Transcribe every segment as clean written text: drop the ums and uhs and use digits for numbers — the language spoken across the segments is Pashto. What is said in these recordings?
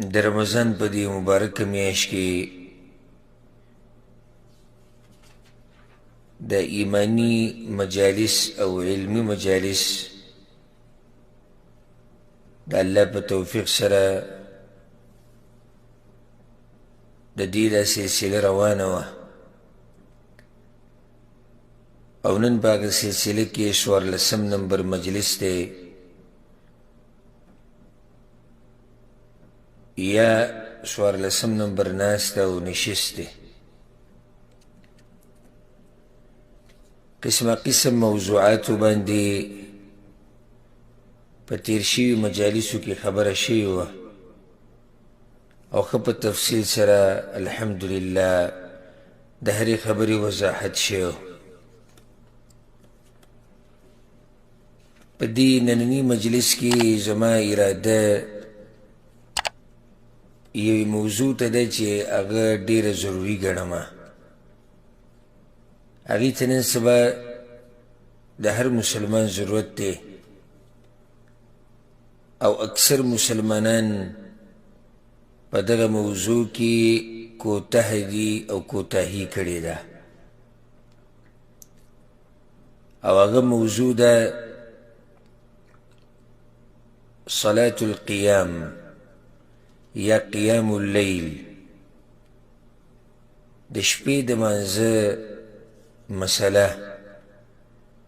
د رمضان په دې مبارکه میاشت کې د ایمانی مجالس او علمی مجالس د الله په توفیق سره د دې دا سلسله روانه وه او نن په هغه سلسله کې 14 نمبر مجلس دی یا 14 نمبر ناسته او نشست دی قسم قسم موضوعاتو باندې په تیر شوي مجالسو کې خبره شوې وه او ښه په تفصیل سره الحمدلله د هرې خبرې وضاحت شوی په دې ننني مجلس کې زما اراده یوې موضوع ته ده چې هغه ډېره ضروري ګڼمه هغې ته نن سبا د هر مسلمان ضرورت دی او اکثر مسلمانان په دغه موضوع کې کوتاه دي او کوتاهي کړې ده او هغه موضوع ده صلاة القيام یا قیام اللیل د شپې د مانځه مسله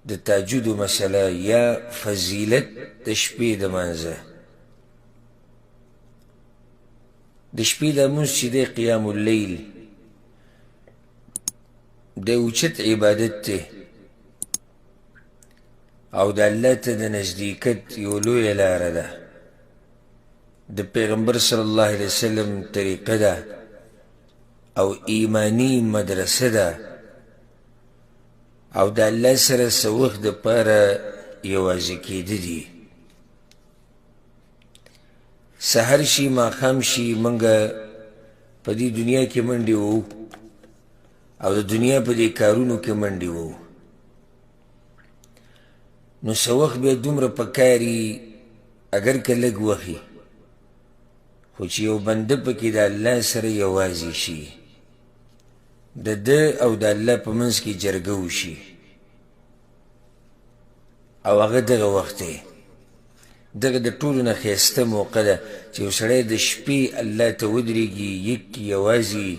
د تهجد مسله یا فضیلت د شپې د مانځه د شپې د لمونځ چې دی قیام اللیل د اوچت عبادت دی او د الله ته د نزدېکت یو لویه لاره ده د پیغمبر صلی الله علیه وسلم طریقه ده او ایمانی مدرسه ده او د الله سره څه وخت دپاره یوازې کېده دي سحر شي ماښام شي موږ په دې دنیا کې منډې وو او د دنیا په دې کارونو کې منډې وو نو څه وخت بیا دومره پکاري اگر که لږ وخي خو چې یو بنده پکې د الله سره یوازې شي د ده او د الله په منځ کې جرګه وشي او هغه دغه وخت دی دغه د ټولو نه ښایسته موقع ده چې یو سړی د شپې الله ته ودرېږي یک یوازې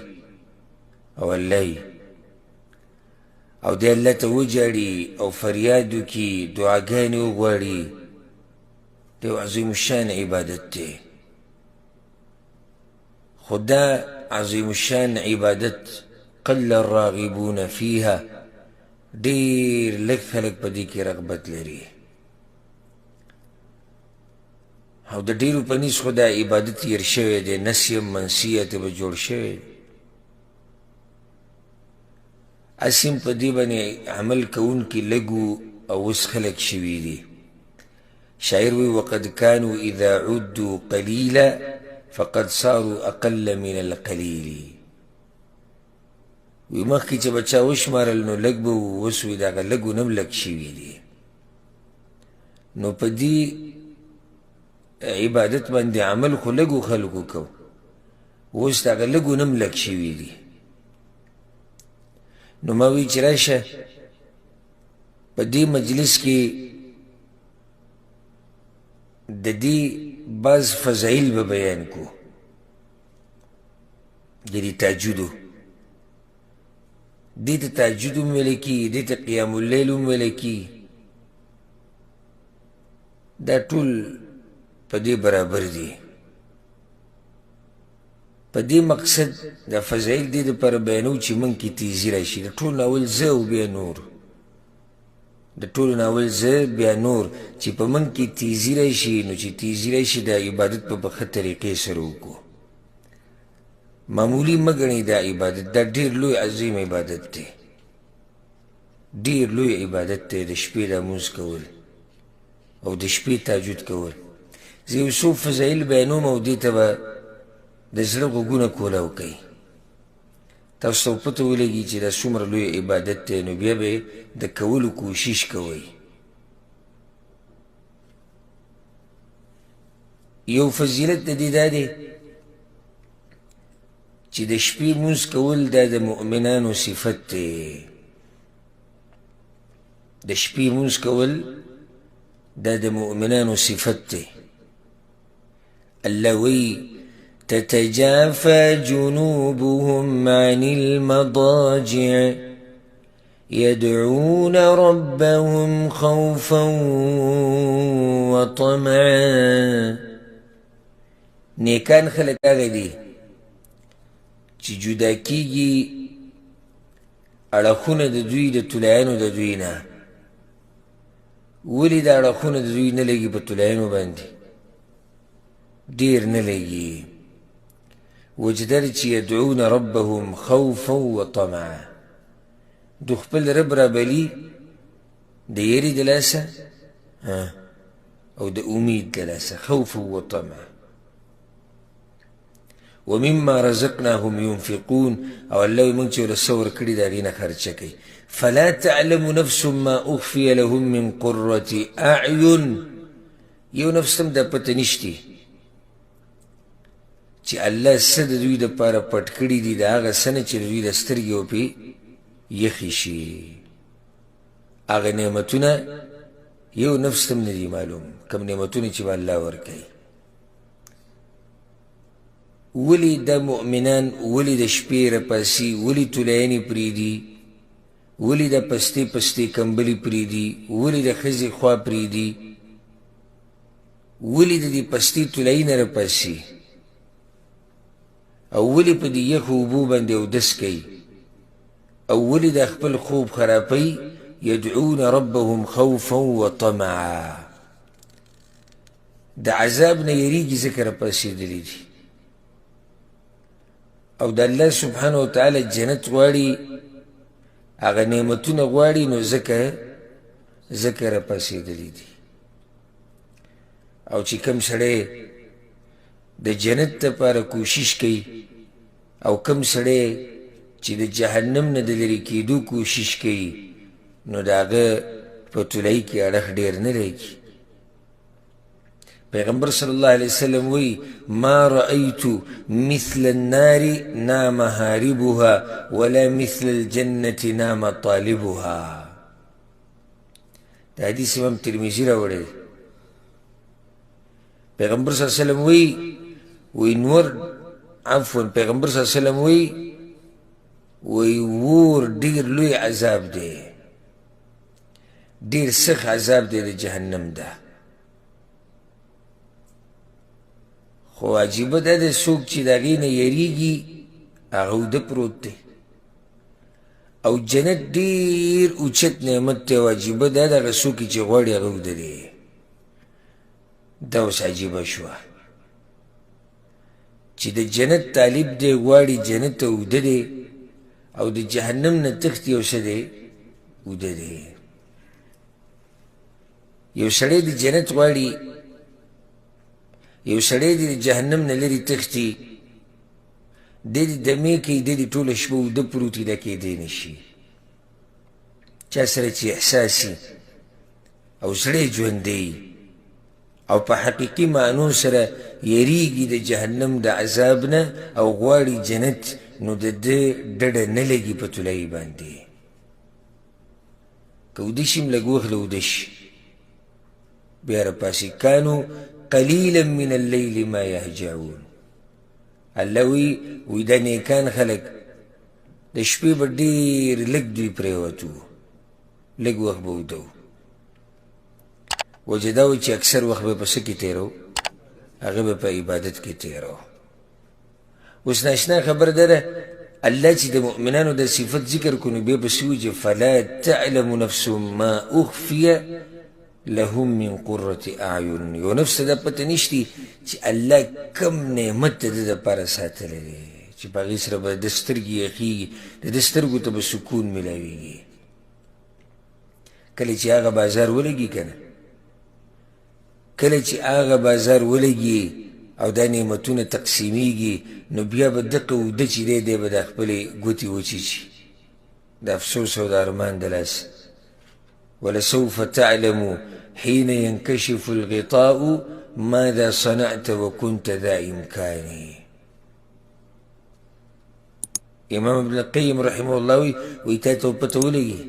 او الله او دی الله ته وجاړي او فریاد وکړي دعاګانې وغواړي د یو عظیم الشان عبادت دی خو دا عظیم الشان عبادت قل الراغبون فيها ډېر لږ خلک په دې کې رغبت لري او د ډېرو په نیز خو دا عبادت هېر شوی دی نسیم منسیه ته به جوړ شوی اسیم په دې باندې عمل کوونکي لږو او اوس خلک شوي دي شاعر وی وقد كانوا اذا عدوا قليلا فقد صاروا اقل من القليل وی مخکې چې به چا وشمارل نو لږ به اوس وی دغه لږو نه هم لږ شوي دي نو په دې عبادت باندې عمل خو لږو خلکو کو اوس دغه لږو نه هم لږ شوي دي نو ما وی چې راشه په دې مجلس کې د دې بعض فضایل به بیان کو د دې تهجدو دې ته تهجد هم ویلی کېږي دې ته قیام اللیل هم ویلی کېږي دا ټول په دې برابر دي په دې مقصد د فضایل دې دپاره بیانو چې موږ کې تیزي راشي د ټولو نه اول زه او بیا نور د ټولو نه اول زه بیا نور چې په موږ کې تیزي راشي نو چې تیزي راشي د عبادت په ښه طریقې سره وکړو معمولی مه ګڼئ دا عبادت دا ډېر لوی عظیم عبادت دی ډېر لوی عبادت دی د شپې لمونځ کول او د شپې تهجد کول زه یو څو فضایل بیانوم او دې ته به د زړه غوږونه کولاو کوي تاسو ته پته ولګي چې دا څومره لوی عبادت دی نو بیا به د کولو کوشش کوئ یو فضیلت د دې دا دی چې د شپې مونځ کول دا د مؤمنانو صفت دی. د شپې مونځ کول دا د مؤمنانو صفت دی. الله وی تتجافى جنوبهم عن المضاجع يدعون ربهم خوفا وطمعا. نیکان خلق هغه دي چې جدا کیږي اړخونه د دوی د طلایانو د دوی نه. ولې دا اړخونه د دوی نه لګي په طلایانو باندې؟ ډېر نه لګي. وجدر چې يدعون ربهم خوفا وطمعا، دو خپل رب را بلی د یری د لاسه او د امید د لاسه، خوفا وطمعا. ومما رزقناهم ينفقون، او الله وی موږ چې ورله څه ورکړي د هغې نه خرچه کوي. فلا تعلم نفس ما اخفي لهم من قرة اعین. یو نفس هم دا پته نشتی چې الله څه د دوی دپاره پټ کړي دي، د هغه څه نه چې د دوی د سترګې وپې یخې شي. هغه نعمتونه یو نفس ته هم نه دي معلوم، کوم نعمتونه چې به الله ورکوي. ولې دا مؤمنان ولې د شپې راپاسي، ولې طلایانې پرېږدي، ولې دا پستې پستې کمبلې پرېږدي، ولې د ښځې خوا پرېږدي، ولې د دې پستې طلایي نه راپاسي، او ولې په دې یخو اوبو باندې اودس کوي، او ولې د خپل خوب خرابوي. يدعون ربهم خوفا وطمعا. د عذاب نه یریږي ځکه راپاسېدلي دي، او د الله سبحانه وتعالی جنت غواړي، هغه نعمتونه غواړي، نو ځکه راپاسېدلي دي. او چې کوم سړی د جنت لپاره کوشش کوي، او کوم سړی چې د جهنم نه د لرې کېدو کوشش کوي، نو د هغه په طلایي کې اړخ ډېر نه لګي. پیغمبر صلی الله علیه وسلم وی ما رأیت مثل النار نام هاربها ولا مثل الجنة نام طالبها. دا حدیث امام ترمذي راوړی. پیغمبر صلی الله علیه وسلم وی نور عفوا پیغمبر صلی الله علیه وسلم وی ور ډیر لوی عذاب دی، ډیر سخت عذاب دی د جهنم ده. خو عجیبه ده د څوک چې د هغې نه یریږي هغه اوده پروت دی، او جنت ډیر اوچت نعمت دی، او عجیبه ده د هغه څوک چې غواړي هغه اوده دی. دا اوس عجیبه شوه چې د جنت طالب دی، غواړي جنت ته اوده دی، او د جهنم نه تښتي او څه دی اوده دی. یو سړی د جنت غواړي، یو سړی د جهنم نه لرې تښتي، د دې دمې کوي، د دې ټوله شپه اوده پروت وي، دا کېدی نه شي. چا سره چې احساس وي او سړی ژوندی او په حقیقي معنو سره یریږي د جهنم د عذاب نه او غواړي جنت، نو د ده ډډه نه لګي په طلایي باندې. که اوده شي هم لږ وخت له اوده شي، بیا راپاسي. کانو قلیلا من اللیل ما یهجعون. الله وی دا نیکان خلک د شپې به ډېر لږ دوی پرېوتو، لږ وخت به اوده و. وجه دا وی چې اکثر وخت به په څه کې تېرو، هغه به په عبادت کې تېرو. اوس ناشنا خبر ده الله چې د مؤمنانو د صفت ذکر کړو، نو بیا پسې وایي چې فلا تعلم نفس ما اخفي لهم من قرة اعین. یو نفس ته دا پته نشتی چې الله کم نعمت د ده دپاره ساتلی دی، چې په هغې سره به د سترګې یخېږي، د ده سترګو ته به سکون میلاویږي. کله چې هغه بازار ولګي که نه، کله چې هغه بازار ولګي او دا نعمتونه تقسیمیږي، نو بیا به دقه اوده چې دی به د خپلې ګوتې وچیچي د افسوس او د ارمان د لاسه. ولسوف تعلم حين ينكشف الغطاء ماذا صنعت وكنت ذا إمكاني. امام ابن القیم رحمه الله وی تا ته پته ولګي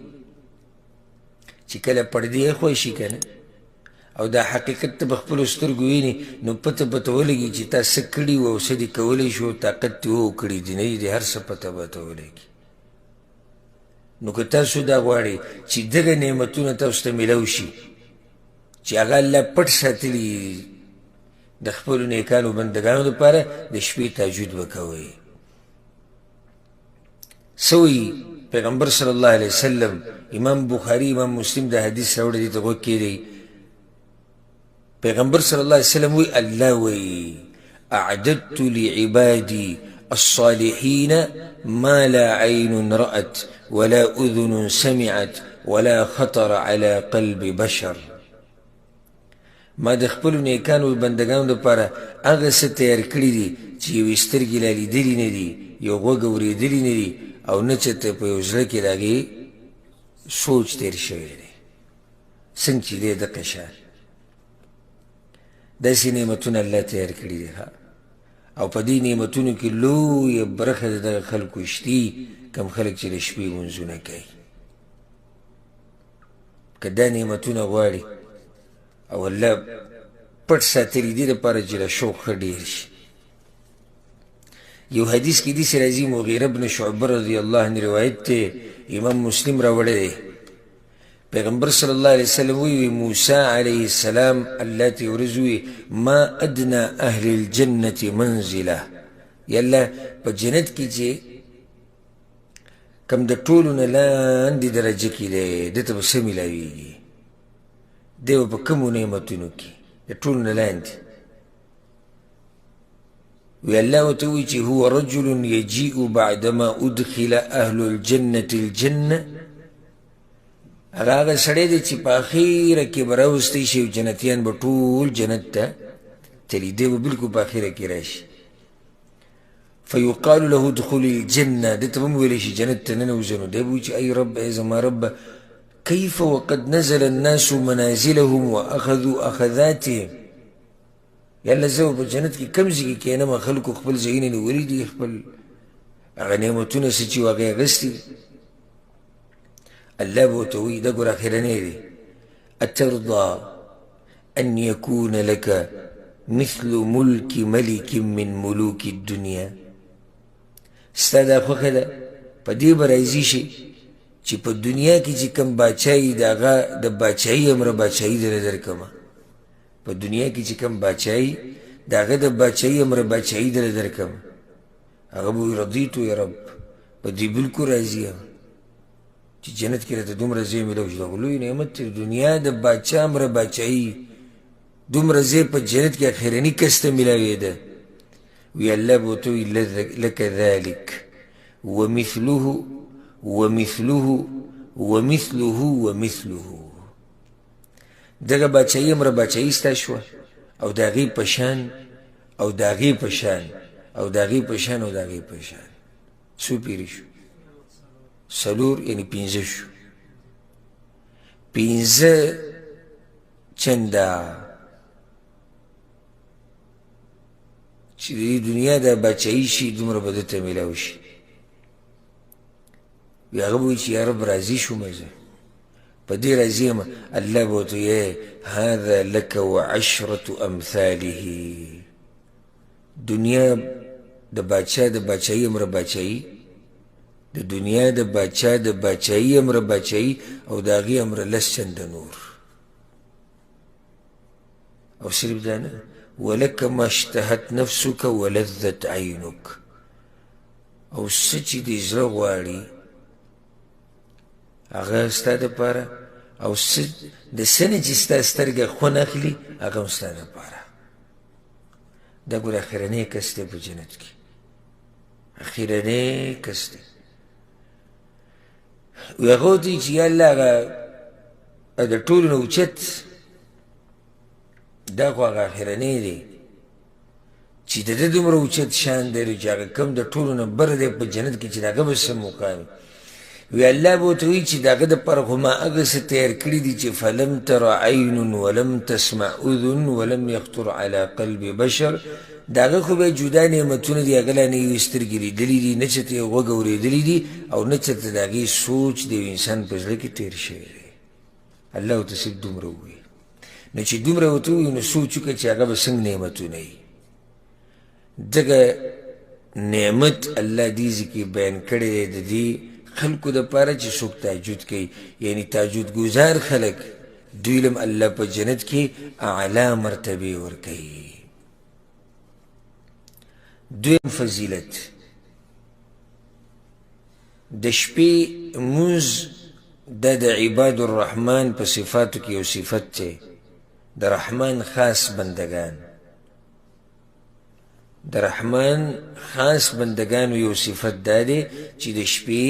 چې کله پردې ایښوی شي که نه او دا حقیقت ته په خپلو سترګو ویني نو پته ولګي چې تا څه کړي وو او څه دې کولی شو طاقت دې وکړي دي نه دې هر څه پته ولګي. نو که تاسو دا غواړئ چې دغه نعمتونه تاسو ته میلاو شي چې هغه الله پټ ساتلي د خپلو نیکانو بندګانو دپاره د شپې تهجد به کوئ. څه وایي پیغمبر صلی الله علیه وسلم؟ امام بخاري امام مسلم دا حدیث راوړی دی ته غوږ کېږدئ. پیغمبر صلی الله علیه وسلم وی الله وی اعددت لعبادي الصالحين ما لا عين رأت ولا اذن سمعت ولا خطر على قلب بشر. ما د خپلو نیکانو بندګانو دپاره هغه څه تیار کړي دي چې یوې سترګې لا لیدلي نه دي، یو غوږ اورېدلي نه دي، او نه چېرته په یو زړه کې د هغې سوچ تیر شوی دی. څنګه چې دی دقه شان داسې نعمتونه الله تیار کړي دي او په دې نعمتونو کې لویه برخه د دغه خلکو شتي کم خلک چې د شپې لمونځونه کوي. که دا نعمتونه غواړي او الله پټ ساتلي دې دپاره چې له شوق ښه ډېر شي. یو حدیث کې داسې راځي مغیره بن شعبه رضی الله عنه روایت دی، امام مسلم راوړی دی. پیغمبر صلی الله علیه وسلم وی موسی علیه السلام الله ته ورځ وی ما ادنى اهل الجنة منزله، یالله په جنت کې چې کم د ټولو نه لاندې درجه کې دی ده ته به څه میلاویږي؟ دی به په کومو نعمتونو کې د ټولو نه لاندې وی الله ورته وی چې هو رجل یجیء بعدما ادخل اهل الجنة الجنة، هغه سړی دی چې په اخیره کې به راوستی شي او جنتیان به ټول جنت ته تلي، دی به بلکل په اخیره کې راشي. فیقال له ادخل الجنة، ده ته به هم ویلی شي جنت ته ننوځه، نو دی به وایي چې ای رب ای زما رب کیف وقد نزل الناس منازلهم واخذوا اخذاتهم، یالله زه په جنت کې کوم ځای کې کښېنم خلکو خپل ځایونه نیولي دي، خپل هغه نعمتونه څه چې و هغې اخیستي دي. الله به ورته وایي دا ګوره اخرنی دی اترضى ان یکون لک مثل ملک ملک من ملوک الدنیا، ستا دا خوښه ده په دې به راضي شي چې په دنیا کې چې کوم باچایي د هغه د باچایي امره باچایي درله درکړمه، په دنیا کې چې کوم باچایي د هغه د باچایي امره باچایي درله درکړمه. هغه به وایي رضیتو یا رب، په دې بلکل راضي یم چې جنت کې راته دومره ځای میلاو شي. دغه لوی نعمت دی، دنیا د باچا امره باچایي دومره ځای په جنت کې اخرني کس ته میلاوېده. وی الله به ورته وایي لک ذلک ومثله ومثله ومثله ومثله، دغه باچایي امره باچایي ستا شوه او د هغې په شان او د هغې په شان او د هغې په شان او د هغې په شان. څو پیرې شو؟ څلور، یعنی پنځه شو. پنځه چنده چې د دې دنیا د باچایي شي دومره به ده ته میلاو شي. وی هغه به وایي چې یا رب راضي شومه زه په دې راضي یم. الله به ورته وایي هذا لک وعشرة امثاله، دنیا د باچا د باچایي امره باچایي، د دنیا د باچا د باچایي امره باچایي او د هغې امره 10 چنده نور. او صرف دا نه، ولک ما اشتهت نفسک ولذت عینک، او څه چې دې زړه غواړي هغه ستا دپاره، او د څه نه چې ستا سترګه خوند اخلي هغه هم ستا دپاره. دا ګوره اخرنی کس دی په جنت کې، اخرنی کس دی. وی هغه ورته وایي چې یا الله هغه د ټولو نه اوچت دا خو هغه اخرنی دی چې د ده دومره اوچت شان دی چې هغه کوم د ټولو نه بر دی په جنت کې چې د هغه به څه مقام وی الله به ورته وایي چې د هغه دپاره خو ما هغه څه تیار کړي دي چې فلم تر عین ولم تسمع اذن ولم یخطر علی قلب بشر د هغه خو به جدا نعمتونه دي هغه لا نه یې سترګې لیدلي دي نه چېرته یې غوږ اورېدلي دي او نه چېرته د هغې سوچ د یو انسان په زړه کې تېر شوی دی الله ورته صرف دومره ووایي نو چې دومره ورته ووایي نو سوچ وکړه چې هغه به څنګه نعمتونه وي ځکه نعمت الله دې ځای کې بیان کړی دی د دې خلکو دپاره چې څوک تهجد کوي یعنی تهجد ګزار خلک دوی لم الله په جنت کې اعلی مرتبې ورکوي دویم فضیلت د شپې مونځ دا د عباد الرحمن په صفاتو کې یو صفت دی د رحمان خاص بندگان د رحمان خاص بندگانو یو صفت دا دی چې د شپې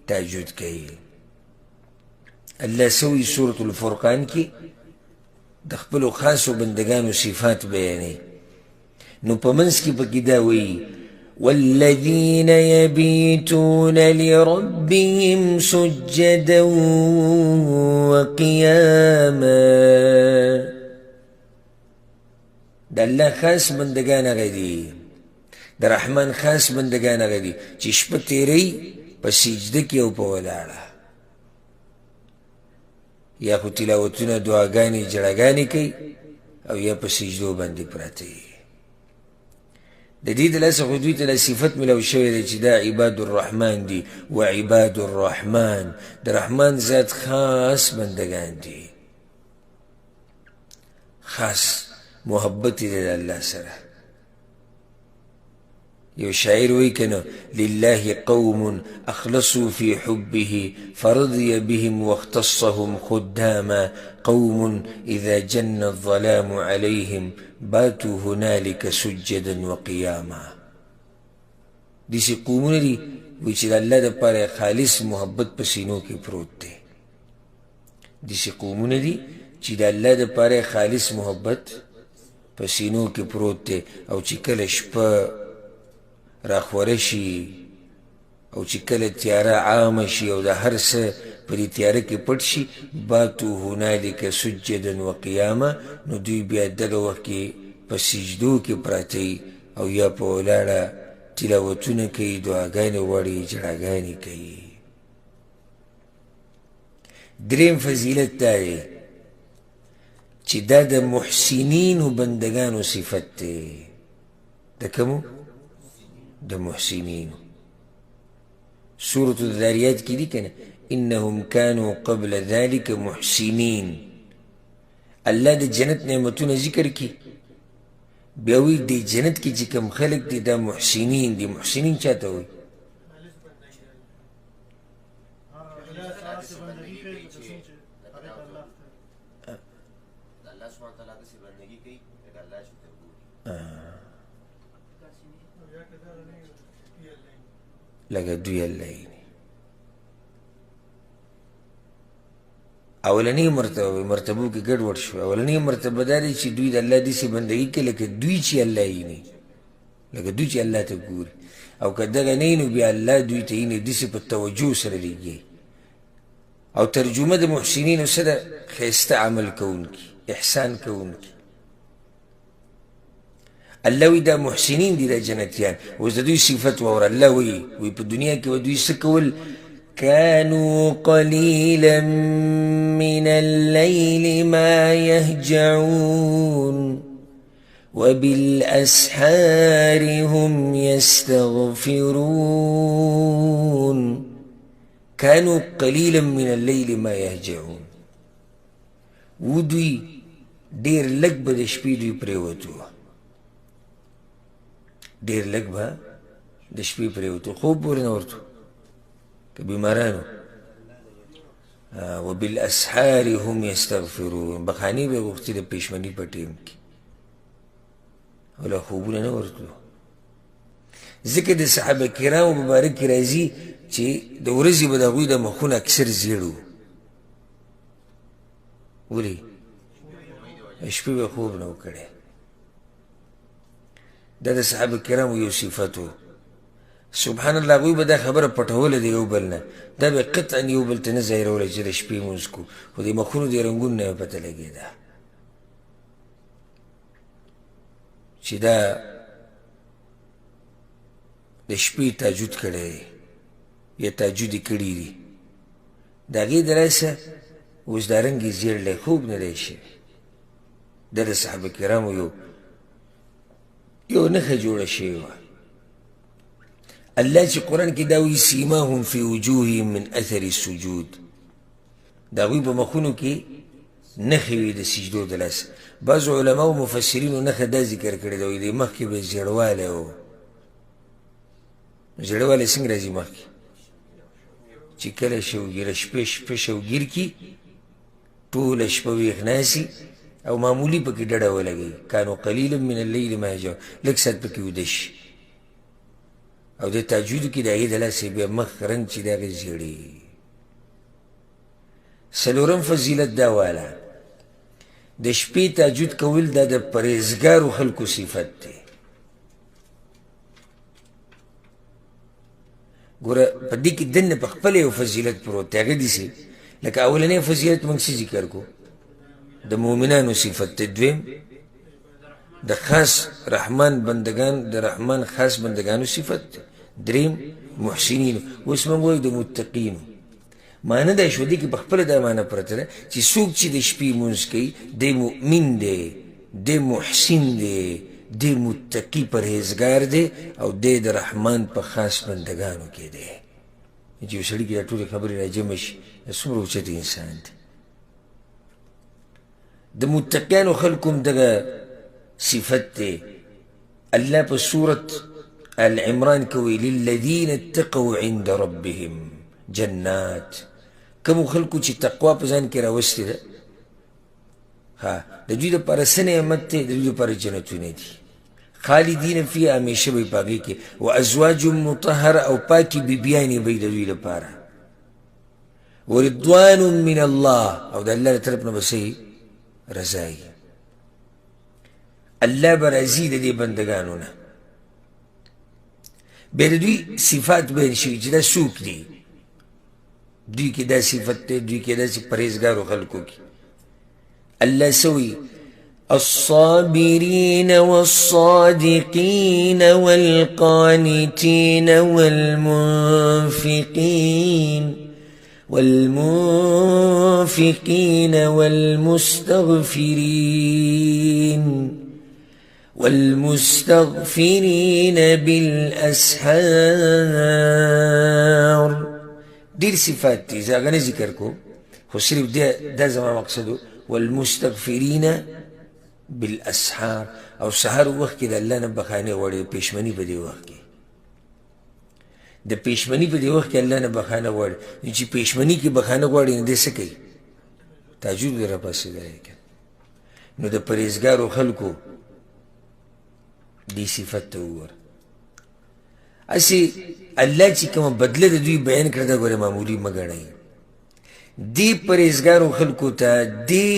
تهجد کوي الله سوی سورة الفرقان کې د خپلو خاصو بندگانو صفات بیانوي نو په منځ کې پکې دا وایي والذین یبیتون لربهم سجدا وقیاما د الله خاص بندگان هغه دي د رحمان خاص بندگان هغه دي چې شپه تیروي په سجده کې او په ولاړه یا خو تلاوتونه دعاګانې جړاګانې کوي او یا په سجدو باندې پراته وي د دې دلاسه خو دوی ته دا صفت ملو شوی دی چې دا عباد الرحمن دي وعباد الرحمن د رحمان ذات خاص بندگان دي خاص محبت دی د الله سره یو شاعر وی کنه لله قوم اخلصوا في حبه فرضي بهم واختصهم خداما قوم اذا جن الظلام عليهم باتوا هنالك سجدا وقياما دیسی قومونه دی وی چې د الله دپاره خالص محبت په سینو کې پروت دی دیسی قومونه دی چې د الله دپاره خالص محبت په سینو کې پروت دی او چې کله شپه راخوره شي او چې کله تیاره عامه شي او د هر څه په دې تیاره کې پټ شي باتو هنالک سجدا وقیاما نو دوی بیا دغه وخت کې په سجدو کې پراته او یا په ولاړه تلاوتونه کوي دعاګانې غواړي جړاګانې کوي دریم فضیلت دا دی چې دا د محسنینو بندگانو صفت دی د کومو د محسنینو سورة الذاریات کی دی کنه انهم كانوا قبل ذلك محسنین الله د جنت نعمتونه ذکر کی بیاوی دی جنت کی چې کوم خلق دی دا محسنین دی محسنین چاته وي لکه دوی الله یې اولنی مرتبو کې ګډوډ شو اولنی مرتبه دا دی چې دوی د الله داسې بندګي کوي لکه دوی چې الله یې نه لکه دوی چې الله ته ګوري او که دغه نه نو بیا الله دوی ته یې داسې په توجه سره لیږي او ترجمه د محسنینو سره ښایسته عمل کوونکي احسان کوونکي الله وی دا محسنین دی دا جنتیان اوس د دوی صفت واوره الله وی په دنیا کې به دوی څه کول كانوا قليلا من الليل ما يهجعون وبالأسحار هم يستغفرون كانوا قليلا من الليل ما يهجعون ودوی ډیر لږ به د شپې دوی پرېوتو ډیر لږ به د شپې پرېوتو خوب پورې نه ورتو که بیمارانو وبالاسحار هم یستغفرون بخاني به غوښتي د پېشمني په ټیم کې او لا خوبونه نه ورتلو ځکه د صحابه کرامو مبارک کې راځي چې د ورځې به د هغوی د مخونه اکثر زیړ وو ولې شپې به خوب نه و کړی دا د صحابه کرامو یو صفت و سبحان الله هغوی به دا خبره پټوله د یو بل نه، دا به قطعا یو بل ته نه ظاهرولی چې د شپې مونځ کوو، خو د مخونو د رنګونو نه یې پته لګېده چې دا د شپې تهجد کړی دی یا تهجد یې کړي دي. د هغې د لاسه اوس دا رنګ یې زیړلی، خوب نه دی شوی. دا د صحابه کرامو یو نښه جوړه شوې وه. الله چې قرآن کې دا وایي سیماهم فی وجوههم من اثر السجود، د هغوی په مخونو کې نښې وي د سجدو د لاسه. بعضو علماو مفسرینو نښه دا ذکر کړې ده، وایي د مخ کې به زیړوالی و. زیړوالی څنګه راځي مخ کې؟ چې کله شپه شوګیر کي ټوله شپه ویښ ناسي او معمولي پکې ډډه ولګوي، کانو قلیلا من اللیل ما یهجعون، لږ ساعت پکې ویده شي او د تهجدو کې د هغې د لاسه بیا مخ رنګ چې د هغې زیړي. څلورم فضیلت دا واله د شپې تهجد کول دا د پرهیزګارو خلکو صفت دی. ګوره په دې کې دننه په خپله یو فضیلت پروت دی، هغه داسې لکه اولنی فضیلت موږ څه ذکر کو؟ د مؤمنانو صفت دی. دویم د خاص رحمان بندگان، د رحمان خاص بندگانو صفت دی. دریم محسنینو. اوس موږ وایو د متقینو. معنی دا شو دې کې په خپله دا معنی پرته ده چې څوک چې د شپې مونځ کوي دی مؤمن دی، دی محسن دی، دی متقی پرهیزګار دی او دی د رحمان په خاص بندگانو کې دی. چې یو سړي کې دا ټولې خبرې راجمع شي دا څومره اوچت انسان دی. د متقیانو خلکو هم دغه صفت دی. الله په سورت آل عمران کې وایي للذین اتقوا عند ربهم جنات. کومو خلکو چې تقوا په ځان کې راوستې ده، د دوی دپاره څه نعمت دی؟ د دوی دپاره جنتونه دي، خالدین فیها، همیشه به یې په هغې کې، و ازواج مطهره، او پاکې بیبیانې به یې د دوی لپاره، ورضوان من الله، او د الله له طرف نه به څه رضا یي. الله به راضي د دې بندګانو نه. بیا د دوی صفات بیان شوي چې دا څوک دي. دوی کې دا صفت دی، دوی کې داسې پرهیزګارو خلکو کې الله سوي الصابرين والصادقين والقانتين والمنفقين والمستغفرين بالأسحار. ډېر صفات دي، زه هغه نه ذکر کوم، خو صرف دا زما مقصد و. والمستغفرین بالاسحار، او سحر وخت کې د الله نه بخښنې غواړي. د پېشمني په دې وخت کې، د پېشمني په دې وخت کې الله نه بخښنه غواړي. چې پېشمني کې بخښنه غواړي نو دی څه کوي؟ تهجد به راپاڅېدلی که. نو د پرهیزګارو خلکو دې صفت ته وګوره. هسې الله چې کومه بدله د دوی بیان کړه دا ګوره معمولي مه ګڼئ. دی پرهیزګارو خلکو ته، دی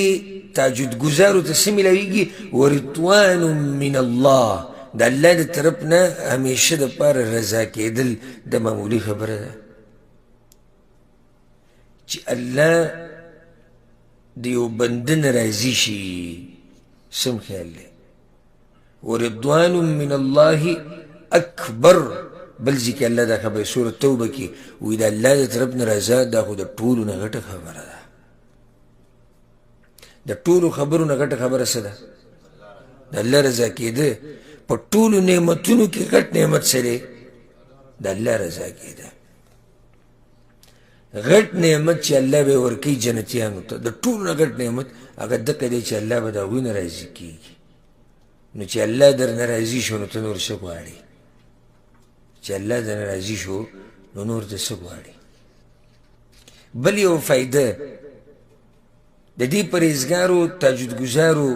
تهجد ګزارو ته څه میلاویږي؟ ورضوان من الله، د الله د طرف نه همیشه دپاره رضا کېدل. د معمولي خبره ده چې الله د یو بنده نه راضي شي. سم خیال دی. ورضوان من الله اکبر. بل ځای کې الله دا خبره سورة توبه کې وایي د الله د طرف نه رضا دا خو د ټولو نه غټه خبره ده. د ټولو خبرو نه غټه خبره څه ده؟ د الله رضا کېده. په ټولو نعمتونو کې غټ نعمت څه دی؟ د الله رضا کېده. غټ نعمت چې الله به ورکوي جنتیانو ته، د ټولو نه غټ نعمت هغه دقه دی چې الله به د هغوی نه راضي کېږي. نو چې الله در نه راضي شو نو ته نور څه غواړې؟ چې الله در نه راضي شو نو نور ته څه غواړې؟ بل یو فایده د دې پرهیزګارو تهجد ګزارو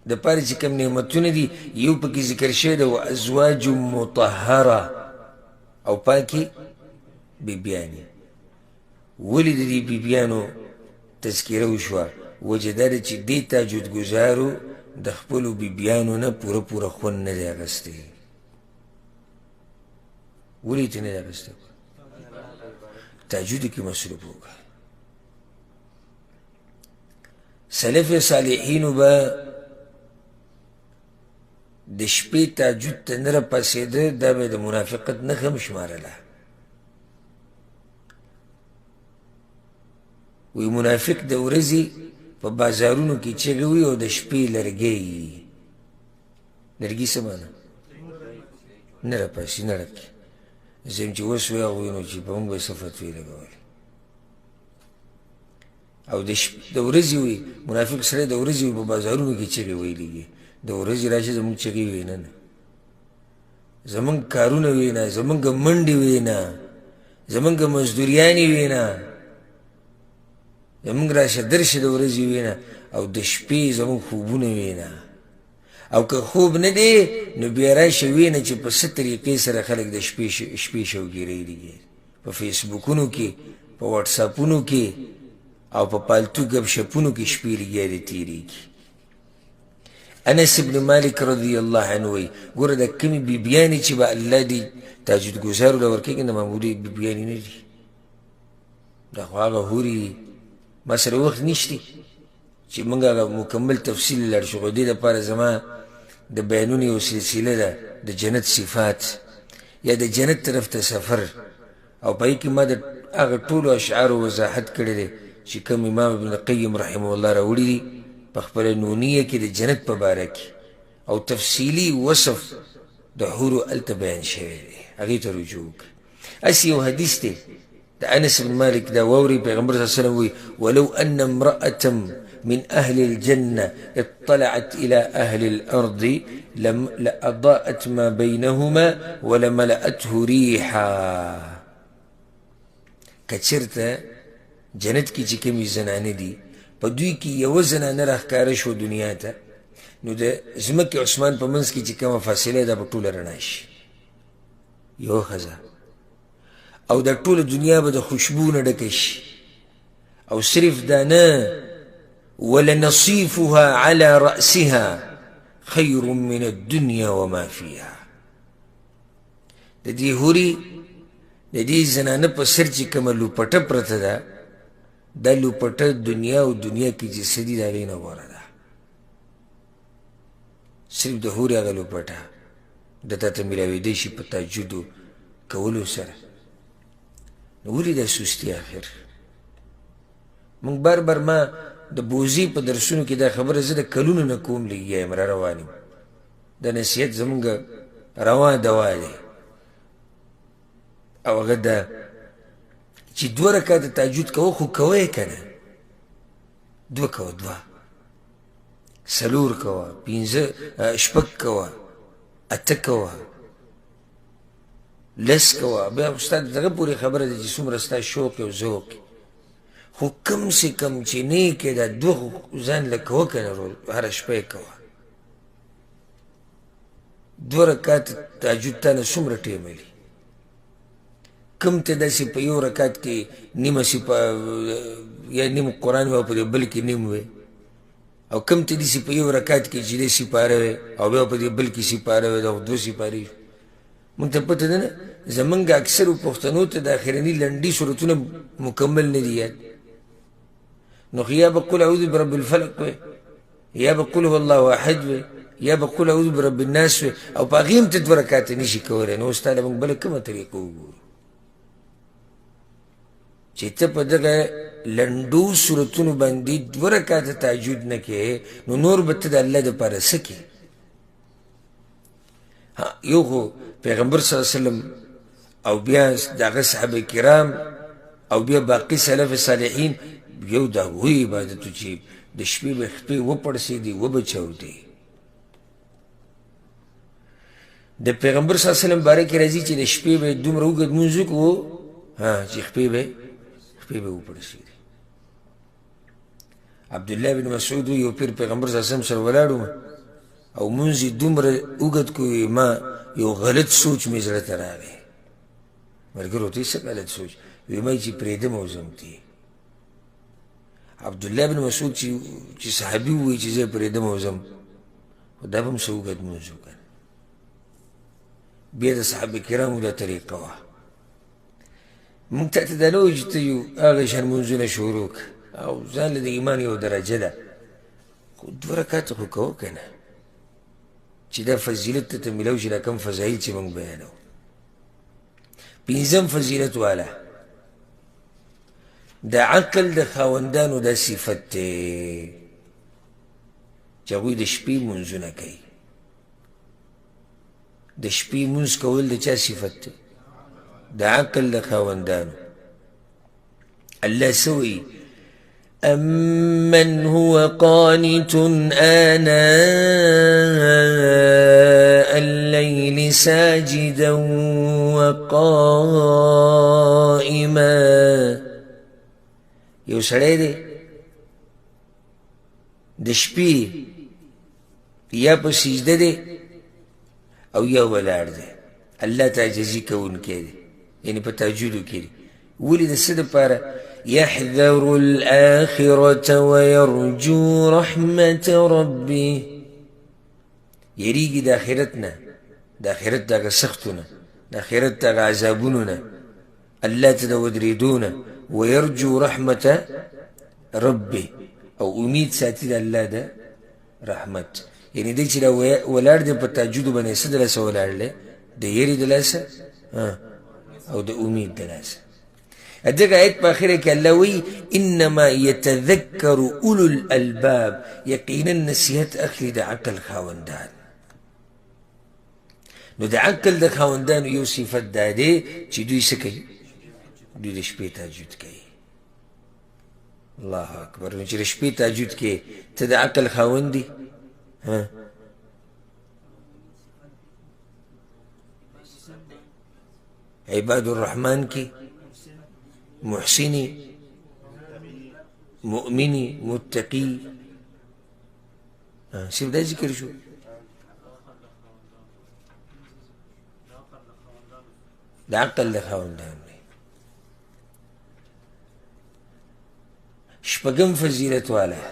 دپاره چې کوم نعمتونه دي، یو پکې ذکر شوی ده و ازواج مطهره، او پاکې بیبیانې. ولې د دې بیبیانو تذکیره وشوه؟ وجه دا ده چې دې تهجد ګزارو د خپلو بیبیانو نه پوره خوند نه دی اخیستی. ولې ته نه اخیستی تهجد کې مصروف وکړه. سلف صالحینو به د شپې تهجد ته نه راپاڅېده، دا به د منافقت نښه هم شمارله. وی منافق د ورځې په بازارونو کې چغې وي او د شپې لرګی وي. لرګي څه معنی؟ نه راپاسي، نه ړکي. زه یم چې اوس وایغوي نو چې په موږ به یې څه فتوې لګولې. او د ورځې وي منافق سړی د ورځې وي په بازارونو کې چغې ویلېږي. د ورځې راشي زموږ چغې وینه نه، زموږ کارونه وینه، زموږ منډې وینه، زموږ مزدوریانې وینه، زموږ راشه درشه د ورځې وینه، او د شپې زموږ خوبونه وینه. او که خوب نه دی نو بیا راشه وینه چې په څه طریقې سره خلک د شپې شوګیرۍ لګي، په فیسبوکونو کې، په واټساپونو کې او په پالتو ګپ شپونو کې شپې لګیا دي تېرېږي. انس ابن مالک رضی الله عنه وی ګوره د کمې بیبیانې چې به الله دې تهجد ګزارو له ورکوي د معمولي بیبیانې نه دي، دا خو هغه هورې ما سره وخت نشتی چې موږ هغه مکمل تفصیل لاړ شو. خو دې دپاره زما د بیانونو یو سلسله ده د جنت صفات یا د جنت طرف ته سفر، او په هغې کې ما د هغه ټولو اشعارو وضاحت کړی دی چې کوم امام ابن القیم رحمه الله راوړي دي په خپله نونیه کې د جنت په باره کې، او تفصیلي وصف د حورو هلته بیان شوی دی، هغې ته رجوع وکړئ. هسې یو حدیث دی د انس بن مالک دا واوري، پیغمبر صلی الله علیه وسلم وی ولو ان امرأة من أهل الجنة اطلعت إلى أهل الأرض لأضاءت ما بينهما ولملأته ريحا. کچرته جنت کې چې کومې زنانه دي په دوی کې یوه زنانه راښکاره شو دنیا ته، نو د ځمکې عثمان په منځ کې چې کومه فاصله ده په ټوله رڼا شي. یوه ښځه او د ټوله دنیا به د خوشبو نه ډکه شي. او صرف دا نه، ولنصيفها على رأسها خير من الدنيا وما فيها. د دې هوري د دې زنانه په سر چې کومه لوپټه پرته ده، دا لوپټه دنیا او دنیا کې چې څه دي د هغې نه غوره ده. صرف د هورې هغه لوپټه د تا ته میلاوېدی شي په تهجدو کولو سره. نو ولې دا سستي آخر؟ موږ بار بار ما د بوزي په درسونو کې دا خبره زه د کلونو نه کوم لګیا یم را روان یم. د نصیحت زمونږ روان دوا دی، او هغه دا چې 2 رکعاته تهجد کوه خو کوه یې که نه، 2 کوه، 2 4 کوه، 5 6 کوه، 8 کوه، 10 کوه. بیا استاد دغه پورې خبره ده چې څومره ستا شوق او ذوق، خو کم سے کم چې نه یې کې دا 2 ځان له کوه که نه هره شپه یې کوه. 2 رکعاته تهجد تا نه څومره ټیم لي؟ کم ته داسې په یو رکعت کې نیمه یا نیم قرآن وي او په دې بل کې نیم وي، او کم ته داسې په یو رکعت کې چې دی سپاره وي او بیا په دې بل کې سپاره وي، دا 2 سپارې. مونږ ته پته ده نه، زمونږ اکثرو پښتنو ته د اخرني لنډي صورتونه مکمل نه دي یاد. نو یا به قل اعوذ برب الفلق وي، یا به قل هو الله احد وي، یا به قل اعوذ برب الناس وي، او په هغې هم ته 2 رکعاته نشي کولی. نو اوس تا له مونږ بله کومه طریقه وګورو چې ته په دغه لنډو صورتونو باندې 2 رکعاته تهجد نه کوې، نو نور به ته د الله دپاره څه کوې؟ یو خو پیغمبر صلی الله علیه وسلم او بیا د هغه صحابه کرام او بیا باقي سلف صالحین، یو د هغوی عبادت و چې د شپې به خپې وپړسېدې وبه چاودې. د پیغمبر صلی الله علیه وسلم باره کې راځي چې د شپې به دومره اوږد لمونځ وکړو چې خپې به وپړسېدې. عبدالله بن مسعود یو پیر پیغمبر صلی الله علیه وسلم سره ولاړو او مونځ یې دومره اوږد کړو، ما یو غلط سوچ مې زړه ته راغی. ملګرو ته یې څه غلط سوچ؟ وی ما چې پرېږدم او ځم تی. عبدالله بن مسعود چې صحابي ووایي چې زه یې پرېږدم او ځم، خو دا به هم څه اوږد مونځ وکړ. بیا د صحابه کرامو دا طریقه وه. موږ ته دا نه وایي چې ته یو هغه شان لمونځونه شروع کړه او ځان له د ایمان یو درجه ده، خو 2 رکاته خو کوه که نه، چې دا فضیلت ته میلاو شي، دا کم فضایل چې موږ بیانوو. 5م فضیلت والا د عقل د خاوندانو دا صفت دی چې هغوی د شپې لمونځونه کوي. د شپې لمونځ کول د چا صفت دی؟ د عقل د خاوندانو. الله څه وایي؟ أَمَّنْ هُوَ قَانِتٌ آنَاءَ اللَّيْلِ سَاجِدًا وَقَائِمًا. یو سړی دی د شپې یا په سجده دی او یا ولاړ دی، الله ته عاجزي کوونکی دی، یعنی په تهجدو کې دی. ولې د څه دپاره؟ يحذر الآخرة ويرجو رحمة ربه. یریږي د آخرت نه، د آخرت د هغه سختو نه، د آخرت د هغه عذابونو نه، الله ته د ودرېدو نه. ويرجو رحمة ربه، او امید ساتي د الله د رحمت. یعنی دی چې دا ولاړ دی په تهجدو باندې څه د لاسه ولاړ دی؟ د یرې د لاسه او د امید د لاسه. دغه آیت په اخره کې الله وایي انما یتذکر اولو الالباب، یقینا نصیحت اخلي د عقل خاوندان. نو د عقل د خاوندانو یو صفت دا دی چې دوی څه کوي؟ دوی د شپې تهجد کوي. الله اکبر. نو چې د شپې تهجد کې ته د عقل خاوند دی، عباد الرحمن کې محسنی، مؤمنی، متقی، صرف دا ذکر شو. د عقل د خاوندان دی. 6م فضیلت والا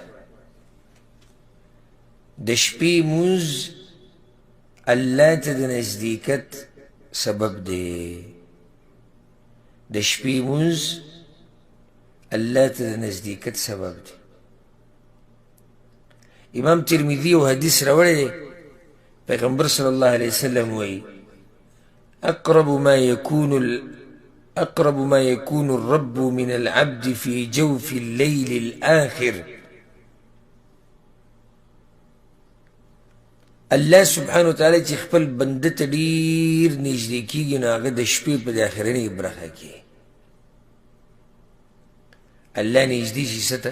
د شپې لمونځ الله ته د نزدېکت سبب دی. د شپې لمونځ الله ته د نزدېکت سبب دی. امام ترمذي یو حدیث راوړی دی، پیغمبر صلی الله علیه وسلم وایي أقرب ما يكون الرب من العبد في جوف الليل الآخر. الله سبحانه وتعالی چې خپل بنده ته ډېر نږدې کېږي نو هغه د شپې په د اخرنۍ برخه کې الله نږدې شي څه ته؟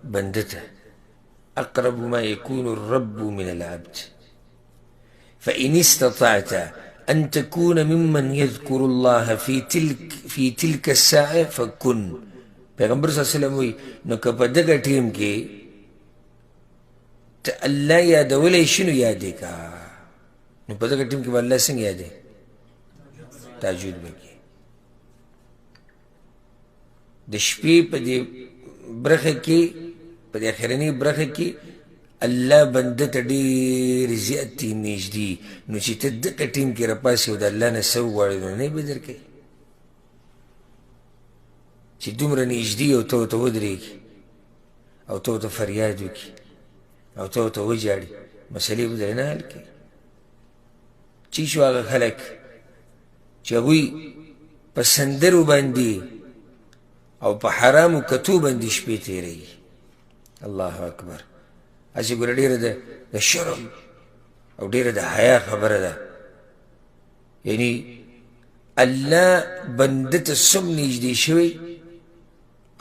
بنده ته. أقرب ما يكون الرب من العبد فإن استطعت أن تكون ممن يذكر الله في تلك الساعة فكن. پیغمبر صلی الله علیه وسلم وایي نو که په دغه ټیم کې ته الله یادولی شي نو یادې که. نو په دغه ټیم کې به الله څنګه یادې؟ تهجد به کې. د شپې په دې برخه کې، په دې اخرنۍ برخه کې الله بنده ته ډېر زیات نږدې. نو چې ته دغه ټیم کې راپاسې او د الله نه څه وغواړې نو نه یې به درکوي. چې دومره نږدې او ته ورته ودرېږي او ته ورته فریاد وکړي او ته ورته وژاړې، مسلې به درې نه حل کړي. چی شو هغه خلک چې هغوی په سندرو باندې او په حرامو کتو باندې شپې تېروي. الله اکبر. هسې ګوره ډېره د شرم او ډېره د حیا خبره ده. یعنی الله بنده ته څوم نږدې شوی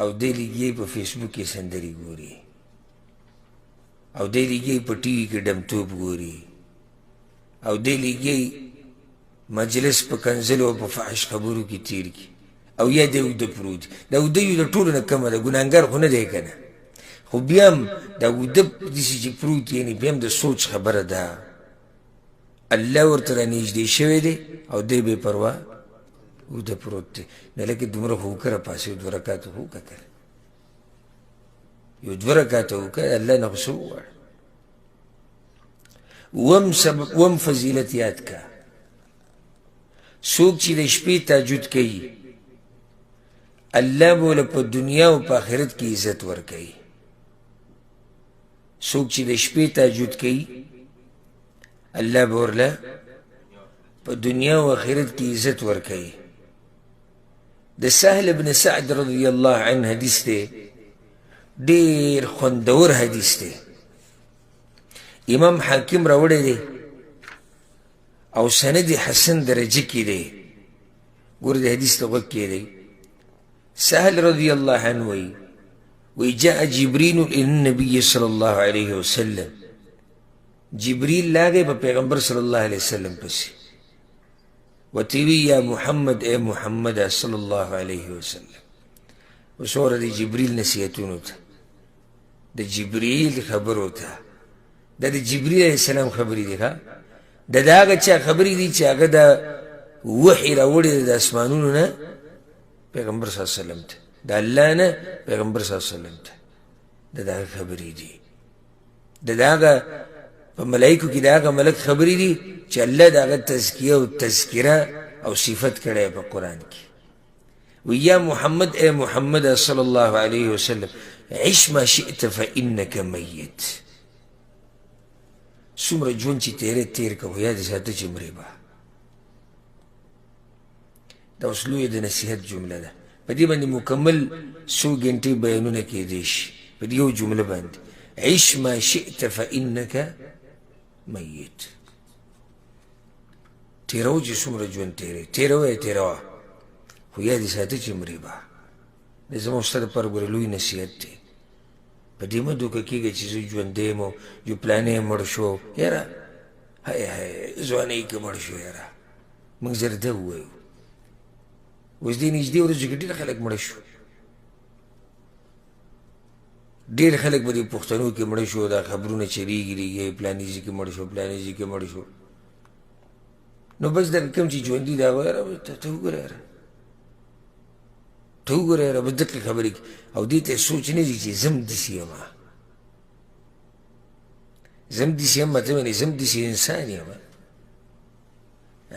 او دی لګي په فیسبوک کې سندرې ګوري او دی لګي په ټي وي کې ډمتوب ګوري او دی لګي مجلس په کنځلو او په فحش خبرو کې تیر کړي او یا دی اوده پروت. دا اوده یو د ټولو نه کمه ده، ګناهګار خو نه دی که نه، خو بیا هم دا اوده داسې چې پروت یعنې بیا هم د سوچ خبره ده. الله ورته رانږدې شوی دی او دی بې پروا اوده پروت دی. نه لکه دومره خو وکړه پاسې 2 رکاته خو وکړه، یو 2 رکاته وکړه، الله نه خو څه وغواړه. وم فضیلت یاد که څوک چې د شپې تهجد کوي الله به له په دنیا او په آخرت کې عزت ورکوي. څوک چې د شپې تهجد کوي الله به ورله په دنیا او آخرت کې عزت ورکوي. د سهل بن سعد رضی الله عنه حدیث دی، ډېر خوندور حدیث دی. امام حاکم راوړی دی او سند حسن درجه کې دی. ګوره د حدیث ته غوږ کېږدئ. سهل رضی الله عنه وی جاء جبريل الى النبي صلى الله عليه وسلم. جبريل لاغه په پیغمبر صلی الله علیه وسلم پسې وتوی یا محمد اے محمد صلی الله علیه وسلم. وسوره د جبريل نصیحتونو ته، د جبريل خبرو ته، دا د جبريل علیه السلام خبرې دي. ښه د هغه چا خبرې دي چې هغه د وحي راوړي د اسمانونو نه پیغمبر صلی الله علیه وسلم ته، د الله نه پیغمبر صلی الله علیه وسلم ته د هغه خبرې دي. د هغه په ملائکو کې د هغه ملک خبرې دي چې الله د هغه تزکیه او تذکره او صفت کړی په قرآن کې. وی یا محمد اے محمد صلی الله علیه وسلم عش ما شئت فإنک میت. څومره ژوند چې تیر که خو یاد یې ساته چې مرې به. دا اوس لویه د نصیحت جمله ده. په دې باندې مکمل څو ګنټې بیانونه کېدی شي په دې یو جمله باندې. عش ما شئت فإنک میت. تیرو چې څومره ژوند تیروه خو یاد یې ساته چې مرې به. دا زما او ستا دپاره ګوره لوی نصیحت دی. په دې مه دوکه کېږه چې زه ژوندی یم او جو پلانی مړ شو. یاره هی ځوانۍ کې مړ شو. یاره موږ زر ده ووایو. اوس دې نږدې ورځو کې ډېر خلک مړه شو. ډېر خلک به دې پښتنو کې مړه شو. دا خبرونه چلېږي پلاني ځای کې مړ شو، پلاني ځای کې مړ شو. نو بس دغه کوم چې ژوندي دا وایه ته وګوره یاره، ته وګوره یاره بس دقې خبرې کې. او دې ته سوچ نه دي چې زم داسې یم، زم داسې یم مطلب یعنې زم داسې انسان یم.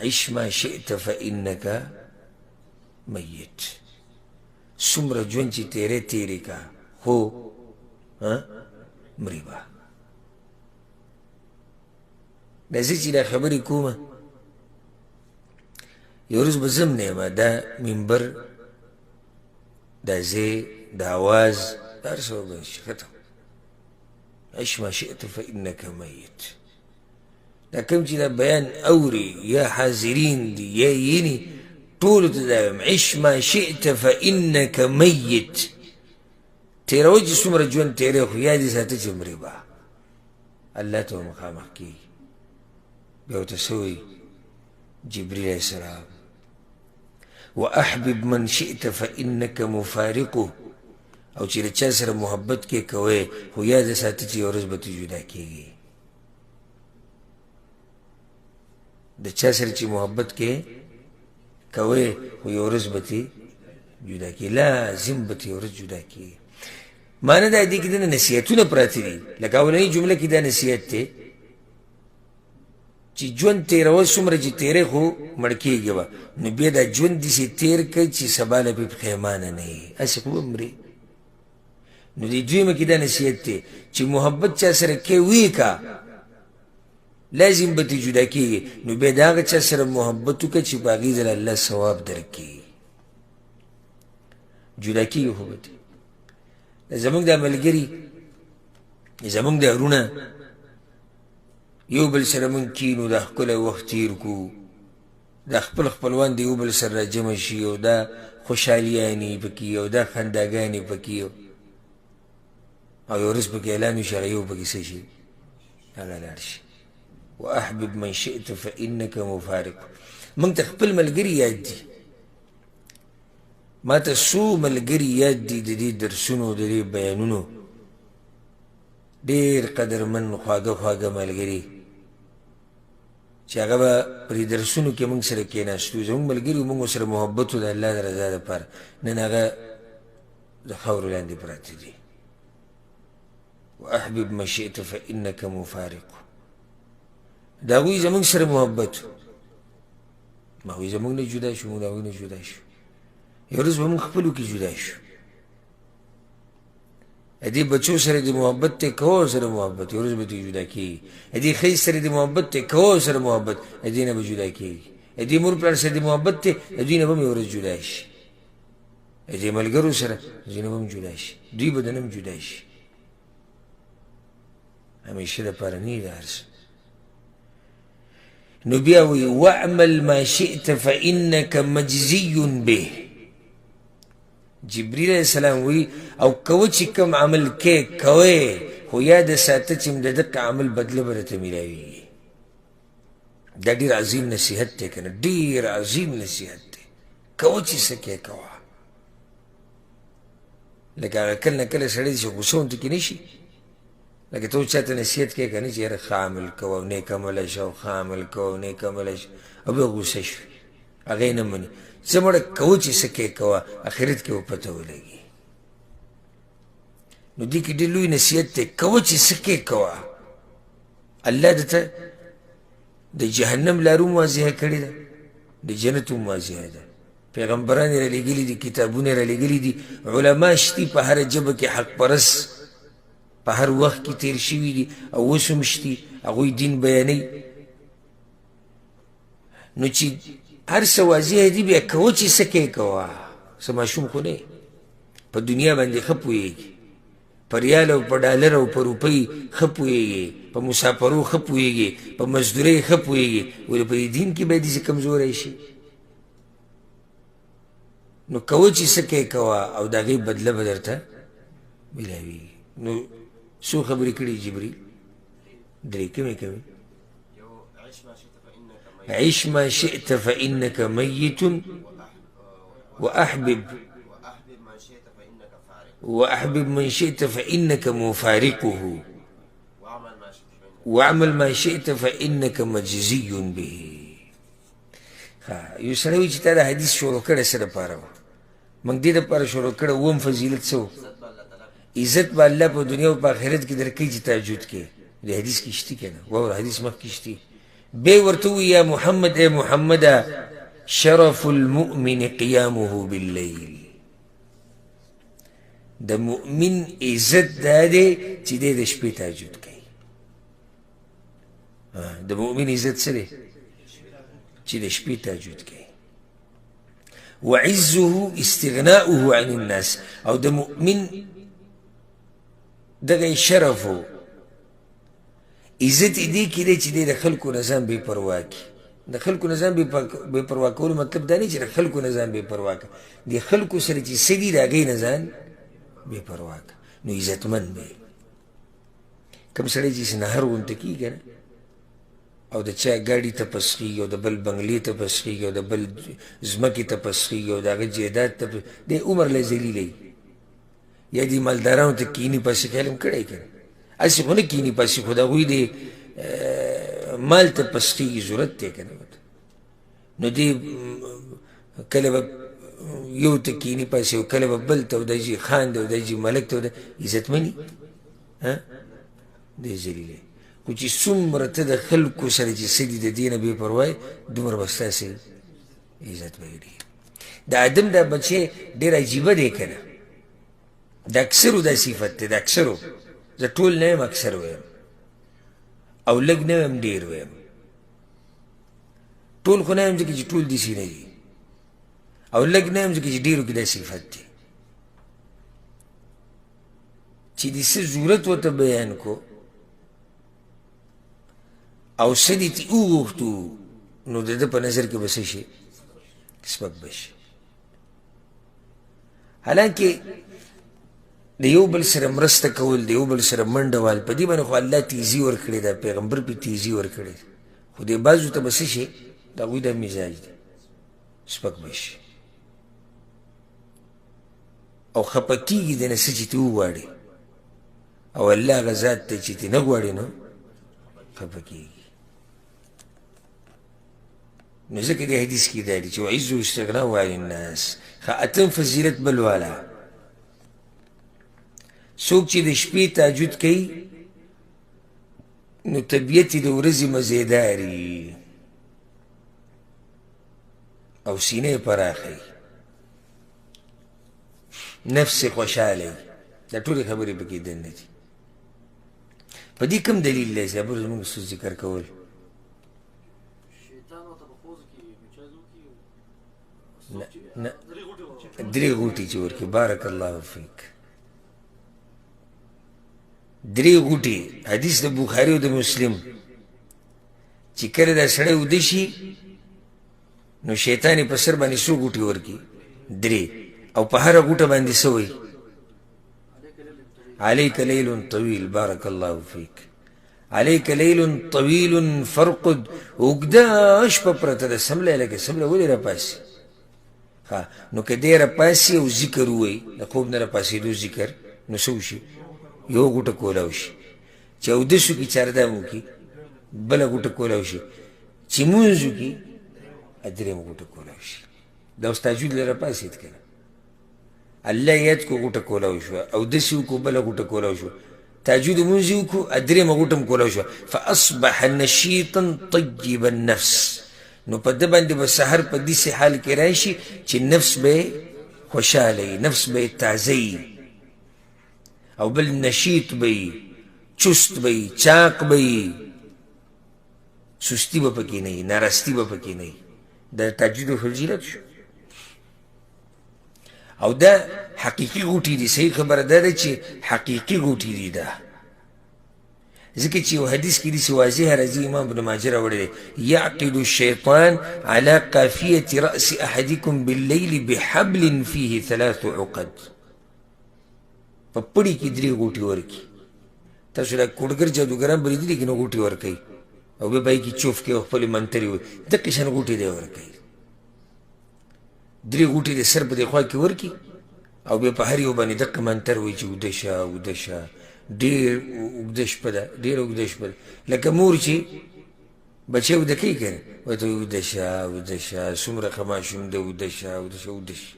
عش ما شئت فإنک میت. څومره ژوند چې تیرې کا خو مرې به. دا زه چې دا خبرې کومه یو ورځ به زم نه یم، دا منبر دا ځای دا اواز دا هر څه به شي ختم. عش ما شئت فإنک میت. دا کوم چې دا بیان اوري یا حاضرین دي یا ییني ټولو ته دا وایم عش ما شئت فإنک میت. تیروه چې څومره ژوند تیری خو یاد یې ساته چې مرې به. الله ته به مخامخ کېږي. بیا ورته څه وایي جبریل علیه السلام واحبب من شئت فإنک مفارقه. او چې له چا سره محبت کې کوئ خو یاد یې ساته چې یو ورځ به ته جدا کېږي. د چا سره چې محبت کې کوئ خو یو ورځ به ته جدا کېږي، لازم به ته یو ورځ جدا کېږي. معنی دا دې کې د نصیحتونه پراته دي. لکه اولنۍ جمله کې دا نصیحت دی چې ژوند تیروه څومره چې تیری خو مړ کېږي به. نو بیا دا ژوند داسې تیر کړه چې سبا له پې پښیمانه نه یې، هسې خو به مرې. نو دې دویمه کې دا نصیحت دی چې محبت چا سره کې وی کا لازم به ته جدا کېږي. نو بیا د هغه چا سره محبت وکړه چې په هغې ځله الله ثواب درکړي. جدا کېږي خو به ته زمونږ دا ملګري زمونږ دا وروڼه یو بل سره مونږ کینو دا ښکلی وخت تیر کړو، دا خپل خپلوان د یو بل سره راجمع شي او دا خوشحالیانې پکې او دا خنداګانې پکې او یو ورځ پکې اعلان وشي هغه یو پکې څه شي هغه لاړ شي. واحبب من شئت فإنک مفارق. مونږ ته خپل ملګري یاد دي، ما ته څو ملګري یاد دي د دې درسونو د دې بیانونو. ډېر قدرمن خواږه ملګري چې هغه به په دې درسونو کې مونږ سره کېناستو. زموږ ملګري مونږ ورسره محبت و د الله د رضا دپاره. نن هغه د خاورو لاندې پراته دي. واحبب ما شئت فإنک مفارق. د هغوی زموږ سره محبت ما وایي زموږ نه جدا شو، موږ د هغوی نه جدا شو. یو ورځ به موږ خپلو کې جدا شو. دې بچو سره دې محبت دی، کوه سره محبت، یو ورځ به دې جدا کېږي. دې ښځې سره دې محبت دی، کوه سره محبت، دې نه به جدا کېږي. دې مور پلار سره دې محبت دی، دوی نه به هم یو ورځ جدا شي. دې ملګرو سره دوی نه به هم جدا شي، دوی به د نه هم جدا شي. همیشه دپاره نه د هر څه. نو بیا وایي واعمل ما شئت فانک مجزی به. جبریل علیه السلام وی او کوه چې کوم عمل کې کوئ، خو یاد ساته چې د دقه عمل بدله به درته میلاویږي. دا ډېر عظیم نصیحت دی که نه، ډېر عظیم نصیحت دی. کوه چې څه کې کوه. لکه هغه کله نه کله سړی چې غوسه ورته کې نه شي، لکه ته اوس چاته نصیحت کوې که نه چې یاره ښه عمل کوه او نیک عمله شه او ښه عمل کوه او نیک عمله شه، او بیا غوسه شوې، هغه یې نه مني. څه مړه کوه چې څه کې کوه، اخرت کې به پته ولګي. نو دې کې ډېر لوی نصیحت دی، کوه چې څه کې کوه. الله درته د جهنم لارو واضحه کړې ده، د جنت هم واضحه ده. پیغمبران یې رالیږلي دي، کتابونه یې رالیږلي دي، علما شتي په هره ژبه کې حق پرست په هر وخت کې تیر شوي دي او اوس هم شتي، هغوی دین بیانوي. نو چې هر څه واضحه دي، بیا کوه چې څه کې کوه. څه ماشوم خو نه په دنیا باندې ښه پوهېږي، په ریال او په ډالر او په روپۍ ښه پوهېږي، په مسافرو ښه پوهېږي، په مزدورۍ ښه پوهېږي، ولې په دې دین کې باید داسې کمزوری شي؟ نو کوه چې څه کې کوه او د هغې بدله به درته میلاویږي. نو څو خبرې کړي جبریل؟ درې. کومې کومې؟ عش ما شئت فإنك ميت وأحبب من شئت فإنك مفارقه واعمل ما شئت فإنك مجزي به. یو سړی وایي چې تا دا حدیث شروع کړی څه دپاره وه؟ موږ دې دپاره شروع کړی اووم فضیلت څه و؟ عزت به الله په دنیا او په آخرت کې درکوي چې تهجد کې. د حدیث کې شتي که نه؟ واوره حدیث مخکې شتي. بیا ورته ووایي یا محمد، ای محمده، شرف المؤمن قیامه باللیل. د مؤمن عزت دا دی چې دی د شپې تهجد کوي. د مؤمن عزت څه دی؟ چې د شپې تهجد کوي. وعزه استغناؤه عن الناس. او د مؤمن دغه شرف و عزت دې کې دی چې دی د خلکو نظام بې پروا کړي. د خلکو نظام بې پروا کولو مطلب دا نه چې د خلکو نظام بې پروا کړه، د خلکو سره چې څه دي د هغې نظام بې پروا کړه. نو عزتمند به کوم سړی چې نهر غونته کېږي که نه، او د چا ګاډي ته پسخېږي او د بل بنګلې ته پسخېږي او د بل ځمکې ته پسخېږي او د هغه جایداد ته دی عمر له ذلیلوي. یا دې مالدارانو ته کیني پسې خیال هم کړی که نه، هسې خو نه کیني پسې، خو د هغوی د مال ته پسخېږي، ضرورت دی که نه. نو دې کله به یو ته کیني پسې او کله به بل ته، او دا جي خان دی او دا جي ملک ته، عزتمني دی ذلیلی. خو چې څومره ته د خلکو سره چې څه دي د دې نه بې پروا یې، دومره به ستاسې عزت به ډېر. د آدم دا بچی ډېر عجیبه دی که نه، د اکثرو دا صفت دی، د اکثرو. زه ټول نه یم، اکثر ویم، او لږ نه یم، ډېر ویم. ټول خو نه یم ځکه چې ټول داسې نه دي، او لږ نه یم ځکه چې ډېرو کې دا صفت دی. چې د څه ضرورت ورته بیان کو او څه دې ترې وغوښتو، نو د ده په نظر کې به څه شي؟ سپک به شي. حالانکې د یو بل سره مرسته کول، د یو بل سره منډه وال، په دې باندې خو الله تیزي ورکړې ده، پیغمبر پې تیزي ورکړې ده. خو دې بعضو ته به څه شي؟ د هغوی دا مزاج دی، سپک به شي او خفه کېږي د نه څه چې ترې وغواړي، او الله هغه ذات دی چې ترې نه غواړي نو خفه کېږي. نو ځکه دې حدیث کې دا دی چې وعزو استغناء عن الناس. اتم فضیلت بل والا، څوک چې د شپې تهجد کوي نو طبیعت یې د ورځې مزیداري. او سینې پراخی نفس خوشحالی دا ټولې خبرې پکې دننه دي په دې کوم دلیل دی چې ابو زموږ څه ذکر کول نه درې غوټې چې ورکړي بارک الله فیک درې غوټې حدیث د بخاري او د مسلم چې کله دا سړی وده شي نو شیطان یې په سر باندې څو غوټې ورکړي درې او په هره غوټه باندې څه وایي عليك ليل طويل بارك الله فيك عليك ليل طويل فرقد اوږده شپه پرته ده سمله لکه سمله ولې راپاسي نو که دی راپاسي او ذکر ووایي د خوب نه راپاسېدو ذکر نو څه وشي یو غوټه کولی شي چې اودس وکړي چاردام وکړي بله غوټه کولی شي چې مونځ وکړي درېیمه غوټه کولی شي دا اوس تهجد له راپاسېد که نه الله یاد کو غوټه کولی شوه اودس یې وکړو بله غوټه کولی شوه تهجد مونځ یې وکړو درېیمه غوټه هم کولی شوه فاصبح نشیطا طیب النفس نو په ده باندې به سحر په داسې حال کې راشي چې نفس به یې خوشحاله وي نفس به یې تازه وي او بل نشیط به وي چست به وي چاق به وي سستی به پکې نه وي نارستي به پکې نه وي دا تهجد فضیلت شو او دا حقیقي غوټې دي صحیح خبره دا ده چې حقیقي غوټې دي دا ځکه چې یو حدیث کې داسې واضح راځي امام ابن ماجه راوړی دی یعقد الشیطان على قافیة رأس احدکم باللیل بحبل فیه 3 عقد په پړي کې 3 غوټې ورکړي تاسو دا کوډګر جادوګران به لیدلي که نه غوټې ورکوي او بیا به یې کې چوف کوي او خپلې منترې وایي دقې شان غوټې دی ورکوي 3 غوټې د سر په دې خوا کې ورکړي او بیا په هر یو باندې دقه منتر وایي چې اوده شه اوده شه ډېر اوږده شپه ده ډېره اوږده شپه ده لکه مور چې بچی اوده کوي که نه وایي ته اوده شه اوده شه څومره ښه ماشوم ده اوده شه اوده شه اوده شه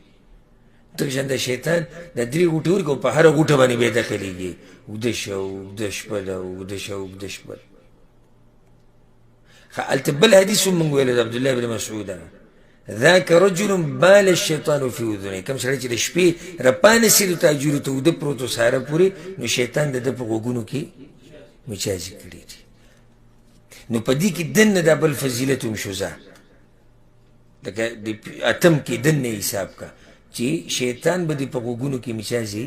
دغه شان د شیطان دا 3 غوټې ورکړي او په هره غوټه باندې بیا دخلیږي اوده شه اوږده شپه ده اوده شه اوږده شپه ده هلته بل حدیث هم موږ ویلی د عبدالله بن مسعود ذاک رجل بال الشیطان فی اذنه کوم سړی چې د شپې رپانسېدو تهجدو ته اوده پروت و سهاره پورې نو شیطان د ده په غوږونو کې مچازې کړي دي نو په دې کې دننه دا بل فضیلت هم شو ځه لکه د اتم کې دننه حساب کا چې شیطان به دې په غوږونو کې مچازې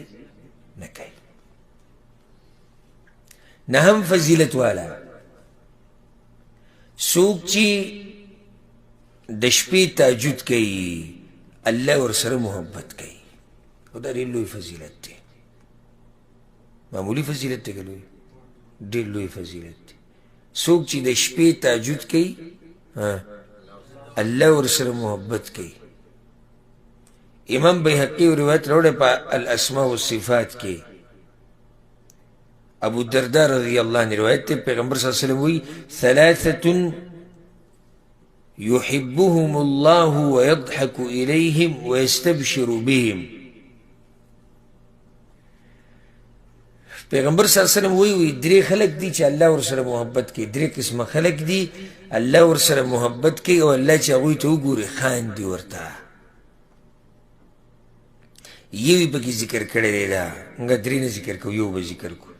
نه کوي نهم فضیلت والا څوک چې د شپې تهجد کوي الله ورسره محبت کوي او دا ډېر لوی فضیلت دی معمولي فضیلت دی که لوی ډېر لوی فضیلت دی څوک چې د شپې تهجد کوي الله ورسره محبت کوي امام بیهقي روایت راوړی په الاسماء والصفات کې ابو الدرداء رضی الله عنه روایت دی پیغمبر صلی الله علیه وسلم وایي 3 يحبهم الله ويضحك إليهم ويستبشر بهم پیغمبر صلی الله علیه وسلم وی 3 خلق دي چې الله ورسره محبت کوي 3 قسمه خلق دي الله ورسره محبت کوي او الله چې هغوی ته وګوري خاندي ورته یو یې پکې ذکر کړی دی دا موږ 3 نه ذکر کوو یو به ذکر کوو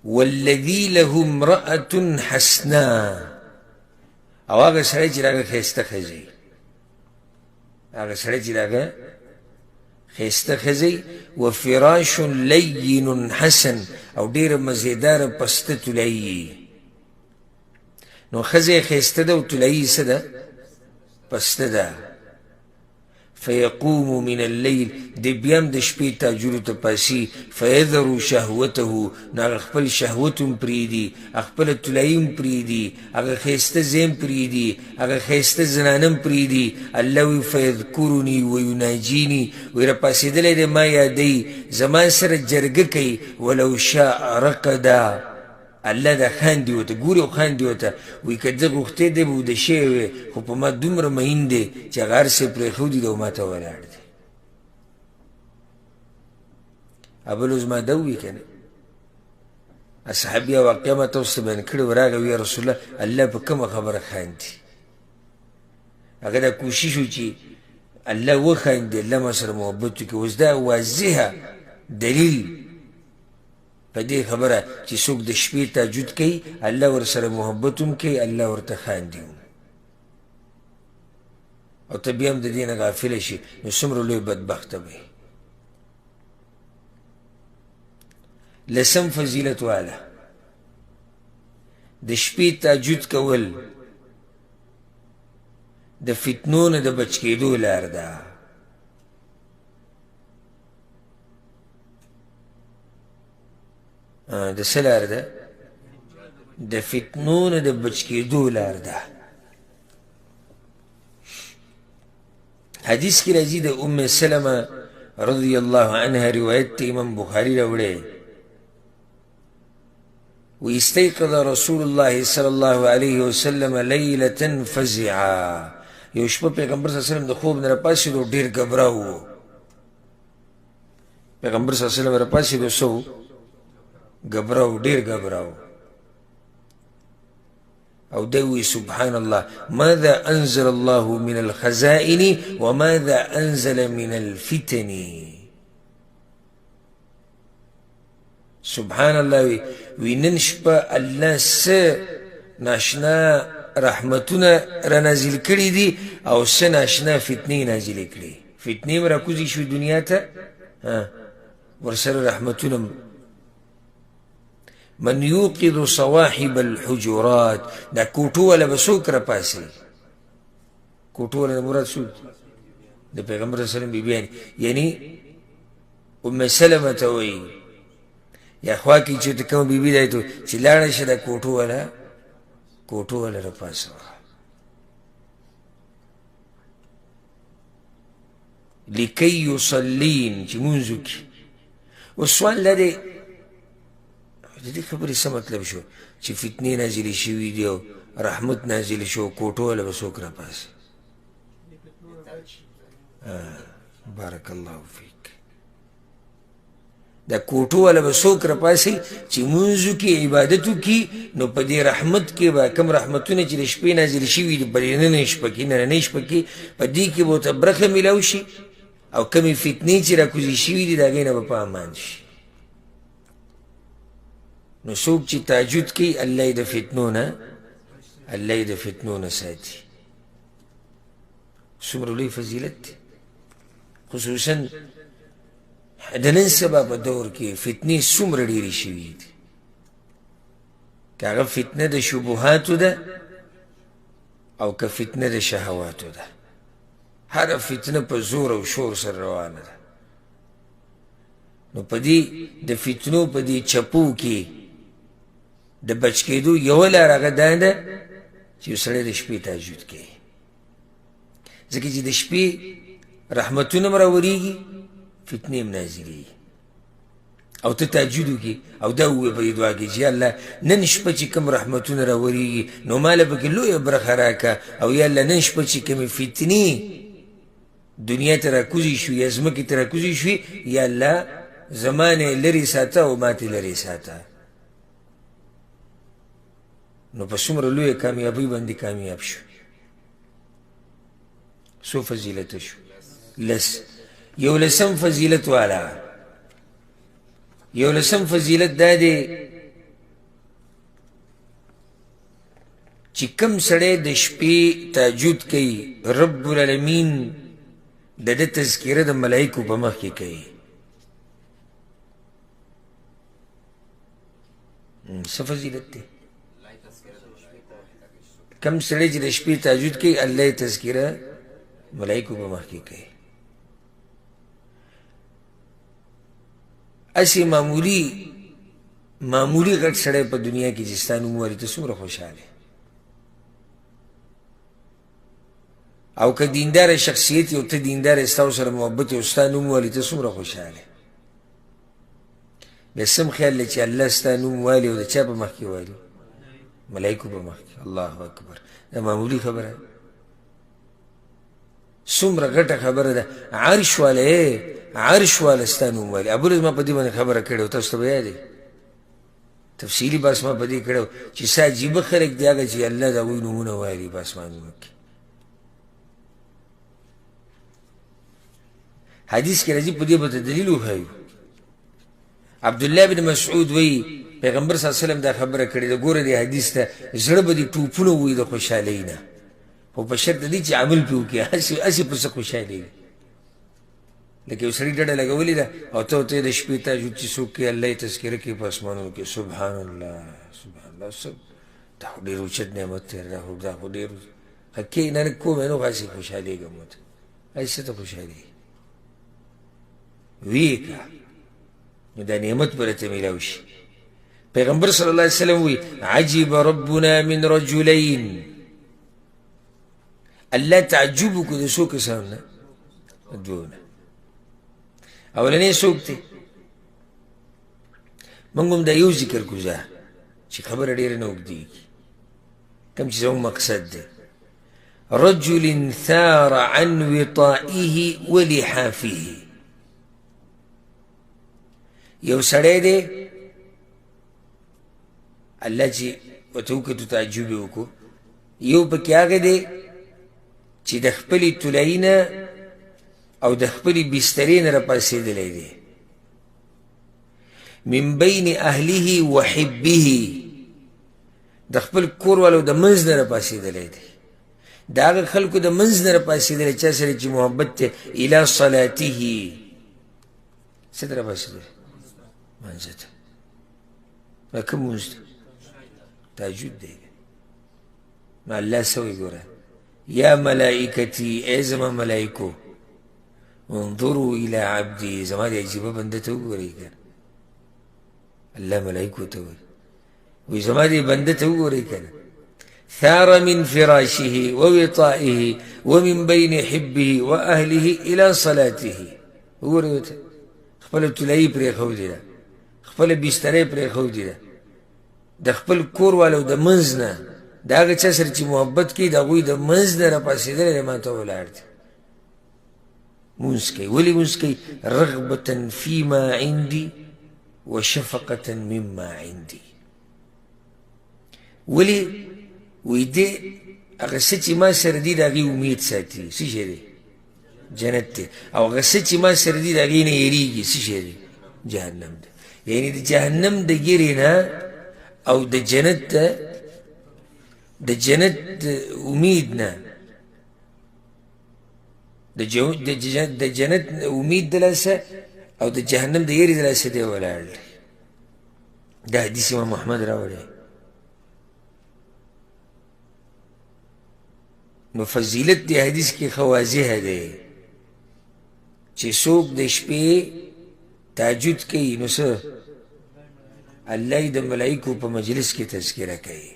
والذي له امرأة حسنا او هغه سړی چې هغه ښایسته ښځی هغه سړی چې هغه ښایسته ښځی وفراش لین حسن او ډېره مزېداره پسته طلایي نو ښځه یې ښایسته ده او طلایي څه ده پسته ده فیقوم من اللیل دی بیام د شپې تهجدو ته پاسي فیذرو شهوته نو هغه خپل شهوت هم پرېږدي خپله طلایي هم پرېږدي هغه ښایسته ځای هم پرېږدي هغه ښایسته زنانه هم پرېږدي الله وایي فیذکرني ویناجیني وایي راپاڅېدلی دی ما یادوي زما سره جرګه کوي ولو شاء رقدا الله دا خاندي ورته ګوري او خاندي ورته وایي که ده غوښتی دی به وده شوی وی خو په ما دومره مهین دی چې هغه هر څه یې پرېښودي دی او ما ته ولاړ دی بل اوس ما ده ووایي که نه صحابي واقعه ما ته اوس ته بیان کړې وه راغی وی یا رسول الله الله په کومه خبره خاندي هغه دا کوشش و چې الله وخاندي، الله ما سره محبت وکړي. اوس دا واضحه دلیل په دې خبره چې څوک د شپې تهجد کوي الله ورسره محبت هم کوي، الله ورته خاندي هم. او ته بیا هم د دې نه غافله شي نو څومره لوی بدبخته به. لسم فضیلت والا د شپې تهجد کول د فتنو نه د بچ کېدو لار ده. د څه لار ده؟ د فتنو نه د بچ کېدو لار ده. حدیث کی راځي د ام سلمه رضی الله عنها روایت ته امام بخاري راوړی. واستيقظ رسول الله صلى الله عليه وسلم ليلة فزعا. یو شپه پیغمبر صلی الله علیه وسلم د خوب نه راپاسېد او ډېر ګبراو و. پیغمبر صلی الله علیه وسلم راپاسېد او څه و؟ ګبراو، ډېر ګبراو. او دی وی سبحان الله ماذا انزل الله من الخزائن وماذا انزل من الفتن. سبحان الله وی نن شپه الله څه ناشنا رحمتونه را نازل کړي دي او څه ناشنا فتنې نازلې کړي. فتنې م راکوزې شوې دنیا ته، ورسره رحمتونه. من یوقظ صواحب الحجرات. دا کوټو والا به څوک راپاسي؟ کوټو والا مراد څوک؟ د پیغمبر صلی الله علیه وسلم بیبیانې، یعنی ام سلمه ته وایي یا خوا کې چې ته کومه بیبي دی ته چې لاړه شه دا کوټو والا راپاسوه. لکي یصلین چې مونځ وکړي. اوس سوال دا دی د دې خبرې څه مطلب شو چې فتنې نازلې شوي دي او رحمت نازل شو، کوټو والا به څوک راپاسي؟ بارک الله فیک. دا کوټو والا به څوک راپاسي چې مونځ وکړي، عبادت وکړي، نو په دې رحمت کې به کوم رحمتونه چې د شپې نازل شوي دي په نننۍ شپه کې، نننۍ شپه کې په دې کې به ورته برخه میلاو شي، او کومې فتنې چې راکوزې شوي دي د هغې نه به په امان شي. نو څوک چې تهجد کوي الله یې د فتنو نه ساتي. څومره لوی فضیلت دی. خصوصا د نن سبا په دور کې فتنې څومره ډېرې شوي دي. که هغه فتنه د شبهاتو ده او که فتنه د شهواتو ده، هره فتنه په زور او شور سره روانه ده. نو په دې د فتنو په دې چپو کې د بچ کېدو یوه لار هغه دا ده چې یو سړی د شپې تهجد کوي. ځکه چې د شپې رحمتونه هم راورېږي، فتنې هم نازلېږي. او ته تهجد وکړي او دا ووایې په دې دعا کې چې یا الله نن شپه چې کوم رحمتونه راورېږي نو ماله پکې لویه برخه راکړه، او یا الله نن شپه چې کومې فتنې دنیا ته راکوزې شوي یا ځمکې ته راکوزې شوي، یا الله زما نه یې لرې ساته او ما ته لرې ساته. نو په څومره لویه کامیابۍ باندې کامیاب شو. څو فضیلته شو؟ لس. یو لسم فضیلت والا، یو لسم فضیلت دا دی چې کوم سړی د شپې تهجد کوي رب العالمین د ده تذکره د ملایکو په مخ کې کوي. څه فضیلت دی؟ کم سړی چې د شپې تهجد کوي الله یې تذکره ملایکو په مخ کې کوي. اسې معمولي غټ سړی په دنیا کې چې ستا نوم ووایي ته څومره خوشحاله. او که دینداره شخصیت یو ته دینداره ستا سره محبت یو ستا نوم ووایي ته څومره خوشحاله. بیا سم خیال دی چې الله ستا نوم ووایي او د چا په مخ کې ووایي؟ ملایکو په مخ کې. الله اکبر. دا معمولي خبره څومره غټه خبره ده. عرش والا ستا نوم وایي. ابوالعز ما په دې باندې خبره کړې وه، تاسو ته به یاد دی، تفصیلي بحث ما په دې کړی و چې څه عجیبه خلک دي هغه چې الله د هغوی نومونه وایي په اسمانونو کې. حدیث کې راځي په دې به دلیل وښایو. عبدالله بن مسعود وایي پیغمبر صلی الله علیه وسلم دا خبره کړې ده، ګوره دې حدیث ته زړه به دې ټوپونه ووایي د خوشحالۍ نه، خو په شرط دی چې عمل پې وکړي، هسې پسې خوشحالېږي. لکه یو سړي ډډه لګولې ده او ته ورته د شپې تهجد چې څوک کوي الله یې تذکره کوي په اسمانونو کې، سبحان الله سبحان الله، دا خو ډېر اوچت نعمت دی، دا خو ډېر کې نه کوم نو هسې خوشحالېږم، هسې ته خوشحالېږي ویې کړه نو دا نعمت به راته میلاو شي. پیغمبر صلی الله علیه وسلم وی عجب ربنا من رجلین، الله تعجب وکړو د څو کسانو نه، دوو نه. اولنی څوک دی؟ موږ هم دا یو ذکر کوو چې خبره ډېره نه اوږدېږي، کوم چې زموږ مقصد دی. رجل ثار عن وطائه ولحافه، یو سړی دی الله چې ورته وکتو تعجب یې وکړو، یو پکې هغه دی چې د خپلې طلایي نه او د خپلې بسترې نه راپاڅېدلی دی، من بین اهله و حبه، د خپل کور والو د منځ نه راپاڅېدلی دی، د هغه خلکو د منځ نه راپاڅېدلی چا سره چې محبت دی، الی صلاته، څه ته راپاڅېدلی؟ منځه ته. دا کوم مونځ دی؟ تهجد دی. نو الله څه وایي ګوره، یا ملائکتي، ای زما ملائکو، انظروا الى عبدي، زما د عجیبه بنده ته وګورئ که نه، الله ملائکو ته وایي، وایي زما د بنده ته وګورئ که نه، ثار من فراشه ووطائه ومن بين حبه واهله الى صلاته، وګورئ ورته خپله طلایي پرېښودې ده، خپله بسترې پرېښودې ده، د خپل کور والو د منځ نه د هغه چا سره چې محبت کوي د هغوی د منځ نه راپاڅېدلی دی، ما ته ولاړ دی، مونځ کوي. ولې مونځ کوي؟ رغبة فيما عندي وشفقة مما عندي. ولې؟ وایي دی هغه څه چې ما سره دي د هغې امید ساتي، څه شی دی؟ جنت دی. او هغه څه چې ما سره دي د هغې نه یېرېږي، څه شی دی؟ جهنم دی. یعنې د جهنم د ګیرې نه او د جنت امید نه، د جنت امید د لاسه او د جهنم د یېرې د لاسه دی ولاړ دی. دا حدیث امام محمد راوړی. نو فضیلت دی حدیث کې ښه واضحه دی چې څوک د شپې تهجد کوي نو څه الله یې د ملایکو په مجلس کې تذکره کوي.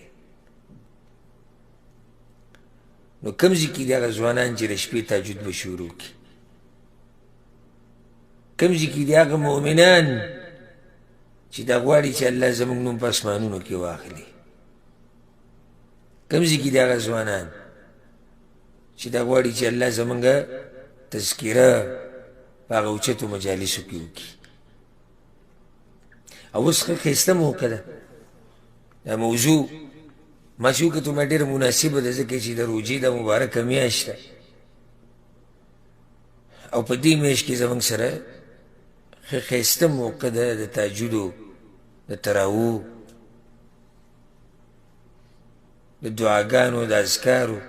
نو کوم ځای کې دي هغه ځوانان چې د شپې تهجد به شروع کړي؟ کوم ځای کې دي هغه مؤمنان چې دا غواړي چې الله زموږ نوم په اسمانونو کې واخلي؟ کوم ځای کې دي هغه ځوانان چې دا غواړي چې الله زموږ تذکره په هغه اوچتو مجالسو کې وکړي؟ او اوس ښه ښایسته موقع ده دا موضوع ما چې وکتو ما ډېره مناسبه ده، ځکه چې د روژې دا مبارکه میاشت ده او په دې میاشت کې زموږ سره ښه ښایسته موقع ده د تهجدو، د تراوو، د دعاګانو، د اذکارو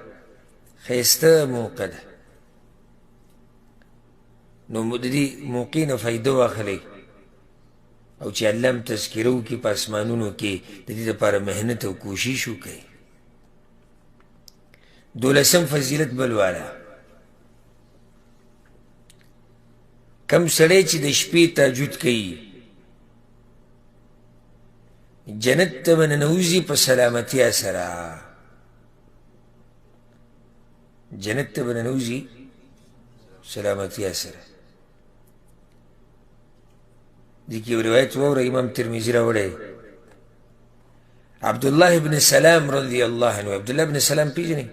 ښایسته موقع ده. نو د دې موقع نه فایده واخلئ او چې الله هم تذکره وکړي په اسمانونو کې، د دې دپاره محنت او کوشش وکړئ. 12 فضیلت بل والا، کم سړی چې د شپې تهجد کوي جنت ته به ننوځي په سلامتیا سره، جنت ته به ننوځي سلامتیا سره. دې کې یو روایت واوره، امام ترمذي راوړی، عبدالله بن سلام رضی الله عنه. عبدالله بن سلام پیژنئ؟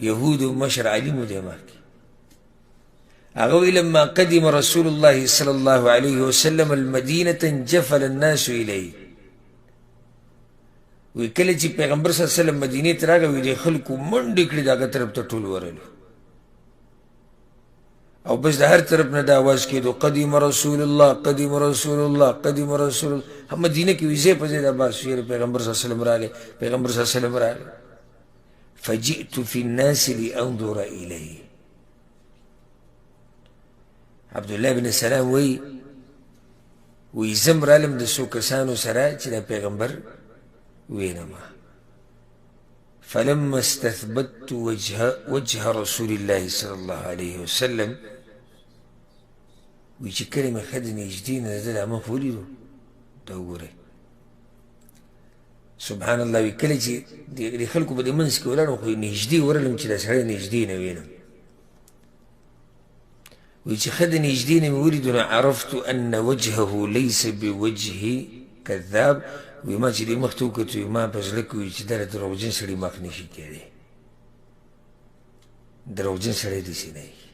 یهودو مشر عالم دی مخکې. هغه وایي لما قدم رسول الله صلی الله علیه وسلم المدینة انجفل الناس الیه. وی کله چې پیغمبر صلی الله علیه وسلم مدینې ته راغی، وی د خلکو منډې کړې د هغه طرف ته ټول ورغلو او بس د هر طرف نه دا آواز کېدو قدیم رسول الله قدیم رسول الله قدیم رسول الله. هم مدینه کې ویزې په ځای د عباس ویل پیغمبر صلی الله علیه وسلم راغی پیغمبر صلی الله علیه وسلم راغی. فجئت في الناس لانظر الیه. عبدالله بن سلام وی زم رالم د څو کسانو سره چې د پیغمبر وینما. فلما استثبت وجه رسول الله صلی الله علیه وسلم وی چې کله مې ښه د نږدې نه د ده دا مخ ولیدو دا وګورئ سبحان الله. وی کله چې د خلکو په دې منځ کې ولاړم خو نږدې ورغلم چې دا سړی نږدې نه وینم. وی چې ښه د نږدې نه مې ولیدو نو عرفت ان وجهه لیس بوجه کذاب. وی ما چې دې مخ ته وکتو ما په زړه کې وي چې دا د دروغجن سړي مخ نشي کېدی. دروغجن سړی داسې نه وي.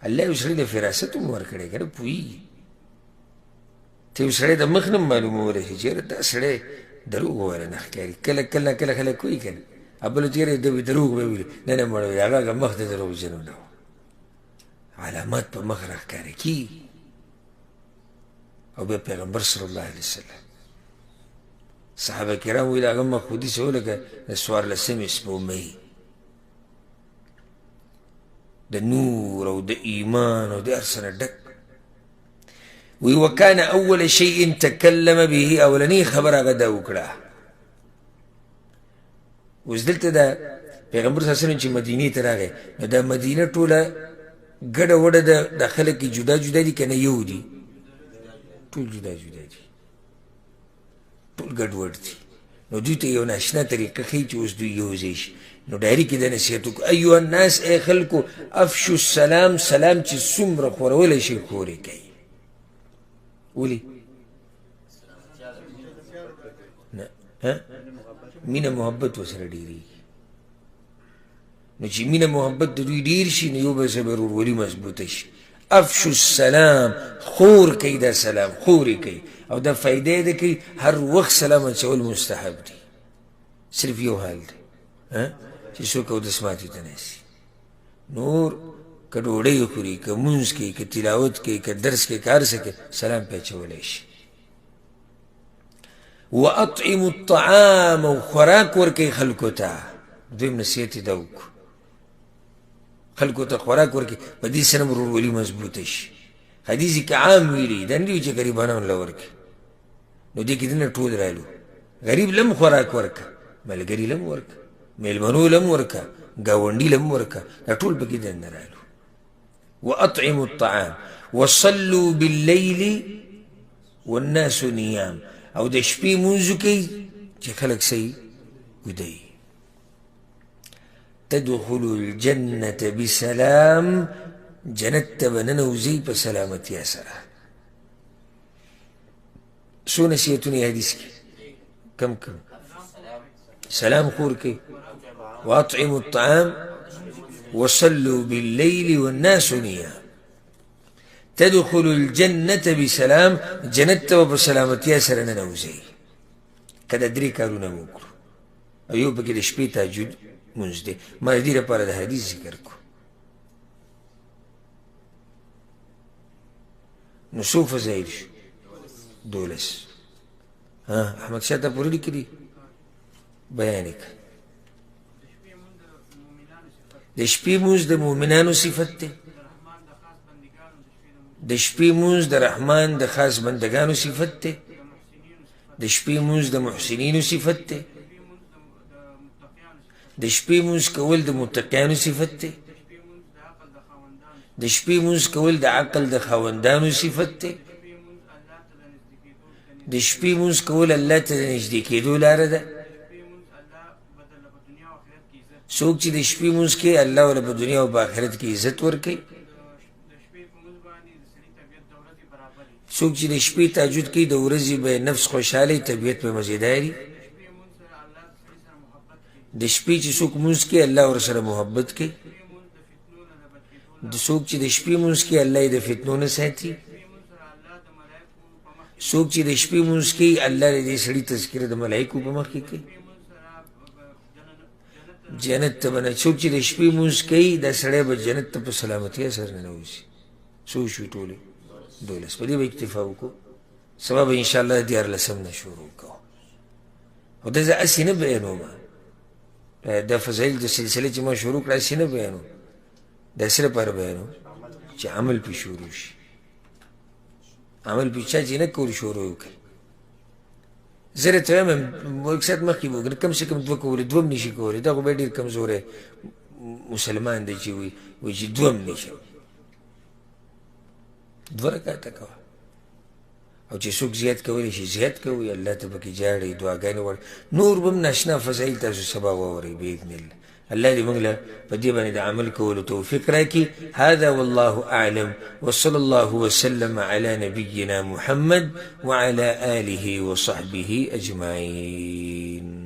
الله یو سړي له فراست هم ورکړی که نه پوهېږي. ته یو سړی د مخ نه معلومولی شي چې یاره دا سړی دروغ وویله نه ښکاري. کله کله کله خلک وایي که نه بله ته یاره د دروغ به ویلي نه نه مړه وي هغه مخ د دروغجنو نه و. علامات په مخ راښکاره کېږي. او بیا پیغمبر صلی الله علیه وسلم صحابه کرام ویل هغه مخ خو داسې و لکه د څوارلسمې سپوږمۍ د نور او د ایمان او د هر څه نه ډک. وی وکان اول شیء تکلم به اولنی خبر هغه دا وکړه. اوس دلته د پیغمبر صلی الله علیه وسلم چې مدینې ته راغی نو دا مدینه ټوله ګډه وډه د خلک جدا جدا دي که نه یو دي؟ ټول جدا جدا دي ټول ګډوډ دي. نو دوی ته یو ناشنا طریقه ښیي چې اوس دوی یو ځای شي. نو ډایري کې د نصیحت وکړو ایها الناس ای خلکو افشو السلام سلام چې څومره خورولی شي خورې کوي. ولې؟ مینه محبت ورسره ډېرېږي. نو چې مینه محبت د دوی ډېر شي نو یو بل سره به ورورولي مضبوطه شي. افشو السلام خور کوي دا سلام خورې کوي او دا فایده ده کوي هر وخت سلام اچول مستحب دي. صرف یو حال دی چې څوک اودس ماتي ته ناسي. نور که ډوډۍ خوري که مونځ کوي که تلاوت کوي که درس کوي که هر څه کوي سلام پې اچولی شي. واطعموا الطعام او خوراک ورکوي خلکو ته. دویم نصیحت یې دا وکړو خلکو ته خوراک ورکوي په دې سره ورورولي مضبوطه شي. حدیث کې عام ویلي دا نه وي چې غریبانو له ورکوي. نو دې کې دنه ټول رالو غریب لم خوراک ورکه ملګري لم ورکه میلمنو لم ورکه ګاونډي لم ورکه دا ټول پکې دننه رالو. واطعموا الطعام وصلوا بالليل والناس نيام او د شپې مونځ کوي چې خلک صحیح ویده وي. تدخلوا الجنة بسلام جنت ته به ننوځئ په سلامتیا سره. څو نصیحتونه یې حدیث کې کم کم سلام خور کوي واطعموا الطعام وصلوا بالليل والناس نيام تدخلوا الجنة بسلام جنت ته په سلامتیا سره ننوځئ. که دا درې کارونه مو وکړو او یو پکې د شپې تهجد مونځ دی. ما د دې لپاره د حدیث ذکر کړو. نو څو فضایل شو؟ 12. احمد شاه ته پورې لیکلي بیان یې کړه. د شپې مونځ د مؤمنانو صفت دی. د شپې مونځ د رحمان د خاص بندگانو صفت دی. د شپې مونځ د محسنینو صفت دی. د شپې مونځ کول د متقیانو صفت دی. د شپې مونځ کول د عقل د خاوندانو صفت دی. د شپې مونځ کول الله ته د نږدې کېدو لاره ده. څوک چې د شپې مونځ کوي الله ورله په دنیا او په آخرت کې عزت ورکوي. څوک چې د شپې تهجد کوي د ورځې به نفس خوشحالی طبیعت به مزیداري. د شپې چې څوک مونځ کوي الله ورسره محبت کوي. څوک چې د شپې مونځ کوي الله یې د فتنو نه ساتي. څوک چې د شپې مونځ کوي الله د دې سړي تذکره د ملایکو په مخ کې کوي. جنت ته به نه څوک چې د شپې مونځ کوي دا سړی به جنت ته په سلامتیا سره ننوځي څو شوي ټولې 12 په دې به اکتفا وکړو سبا به انشاءالله 14 نه شروع کوو او دا زه هسې نه بیانوم دا فضایل د سلسله چې ما شروع کړه هسې نه بیانوم دا څه لپاره بیانوم چې عمل پې شروع شي عمل پې چا چې نه کول شروع وکړي زه درته وایم اکثر مخکې به وکړه کم سے کم 2 کولی 2 هم نشي کولی دا خو بیا ډېر کمزوری مسلمان دی چې وایي چې 2 هم نشم 2 رکعته کوه او چې څوک زیات کولی شي زیات کوي الله ته پکې جاړئ دعاګانې وړ نور به هم ناشنا فضایل تاسو سبا واورئ باذن الله الله دې موږ له په دې باندې د عمل کولو توفیق راکړي هذا والله اعلم وصلى الله وسلم على نبينا محمد وعلى آله وصحبه أجمعين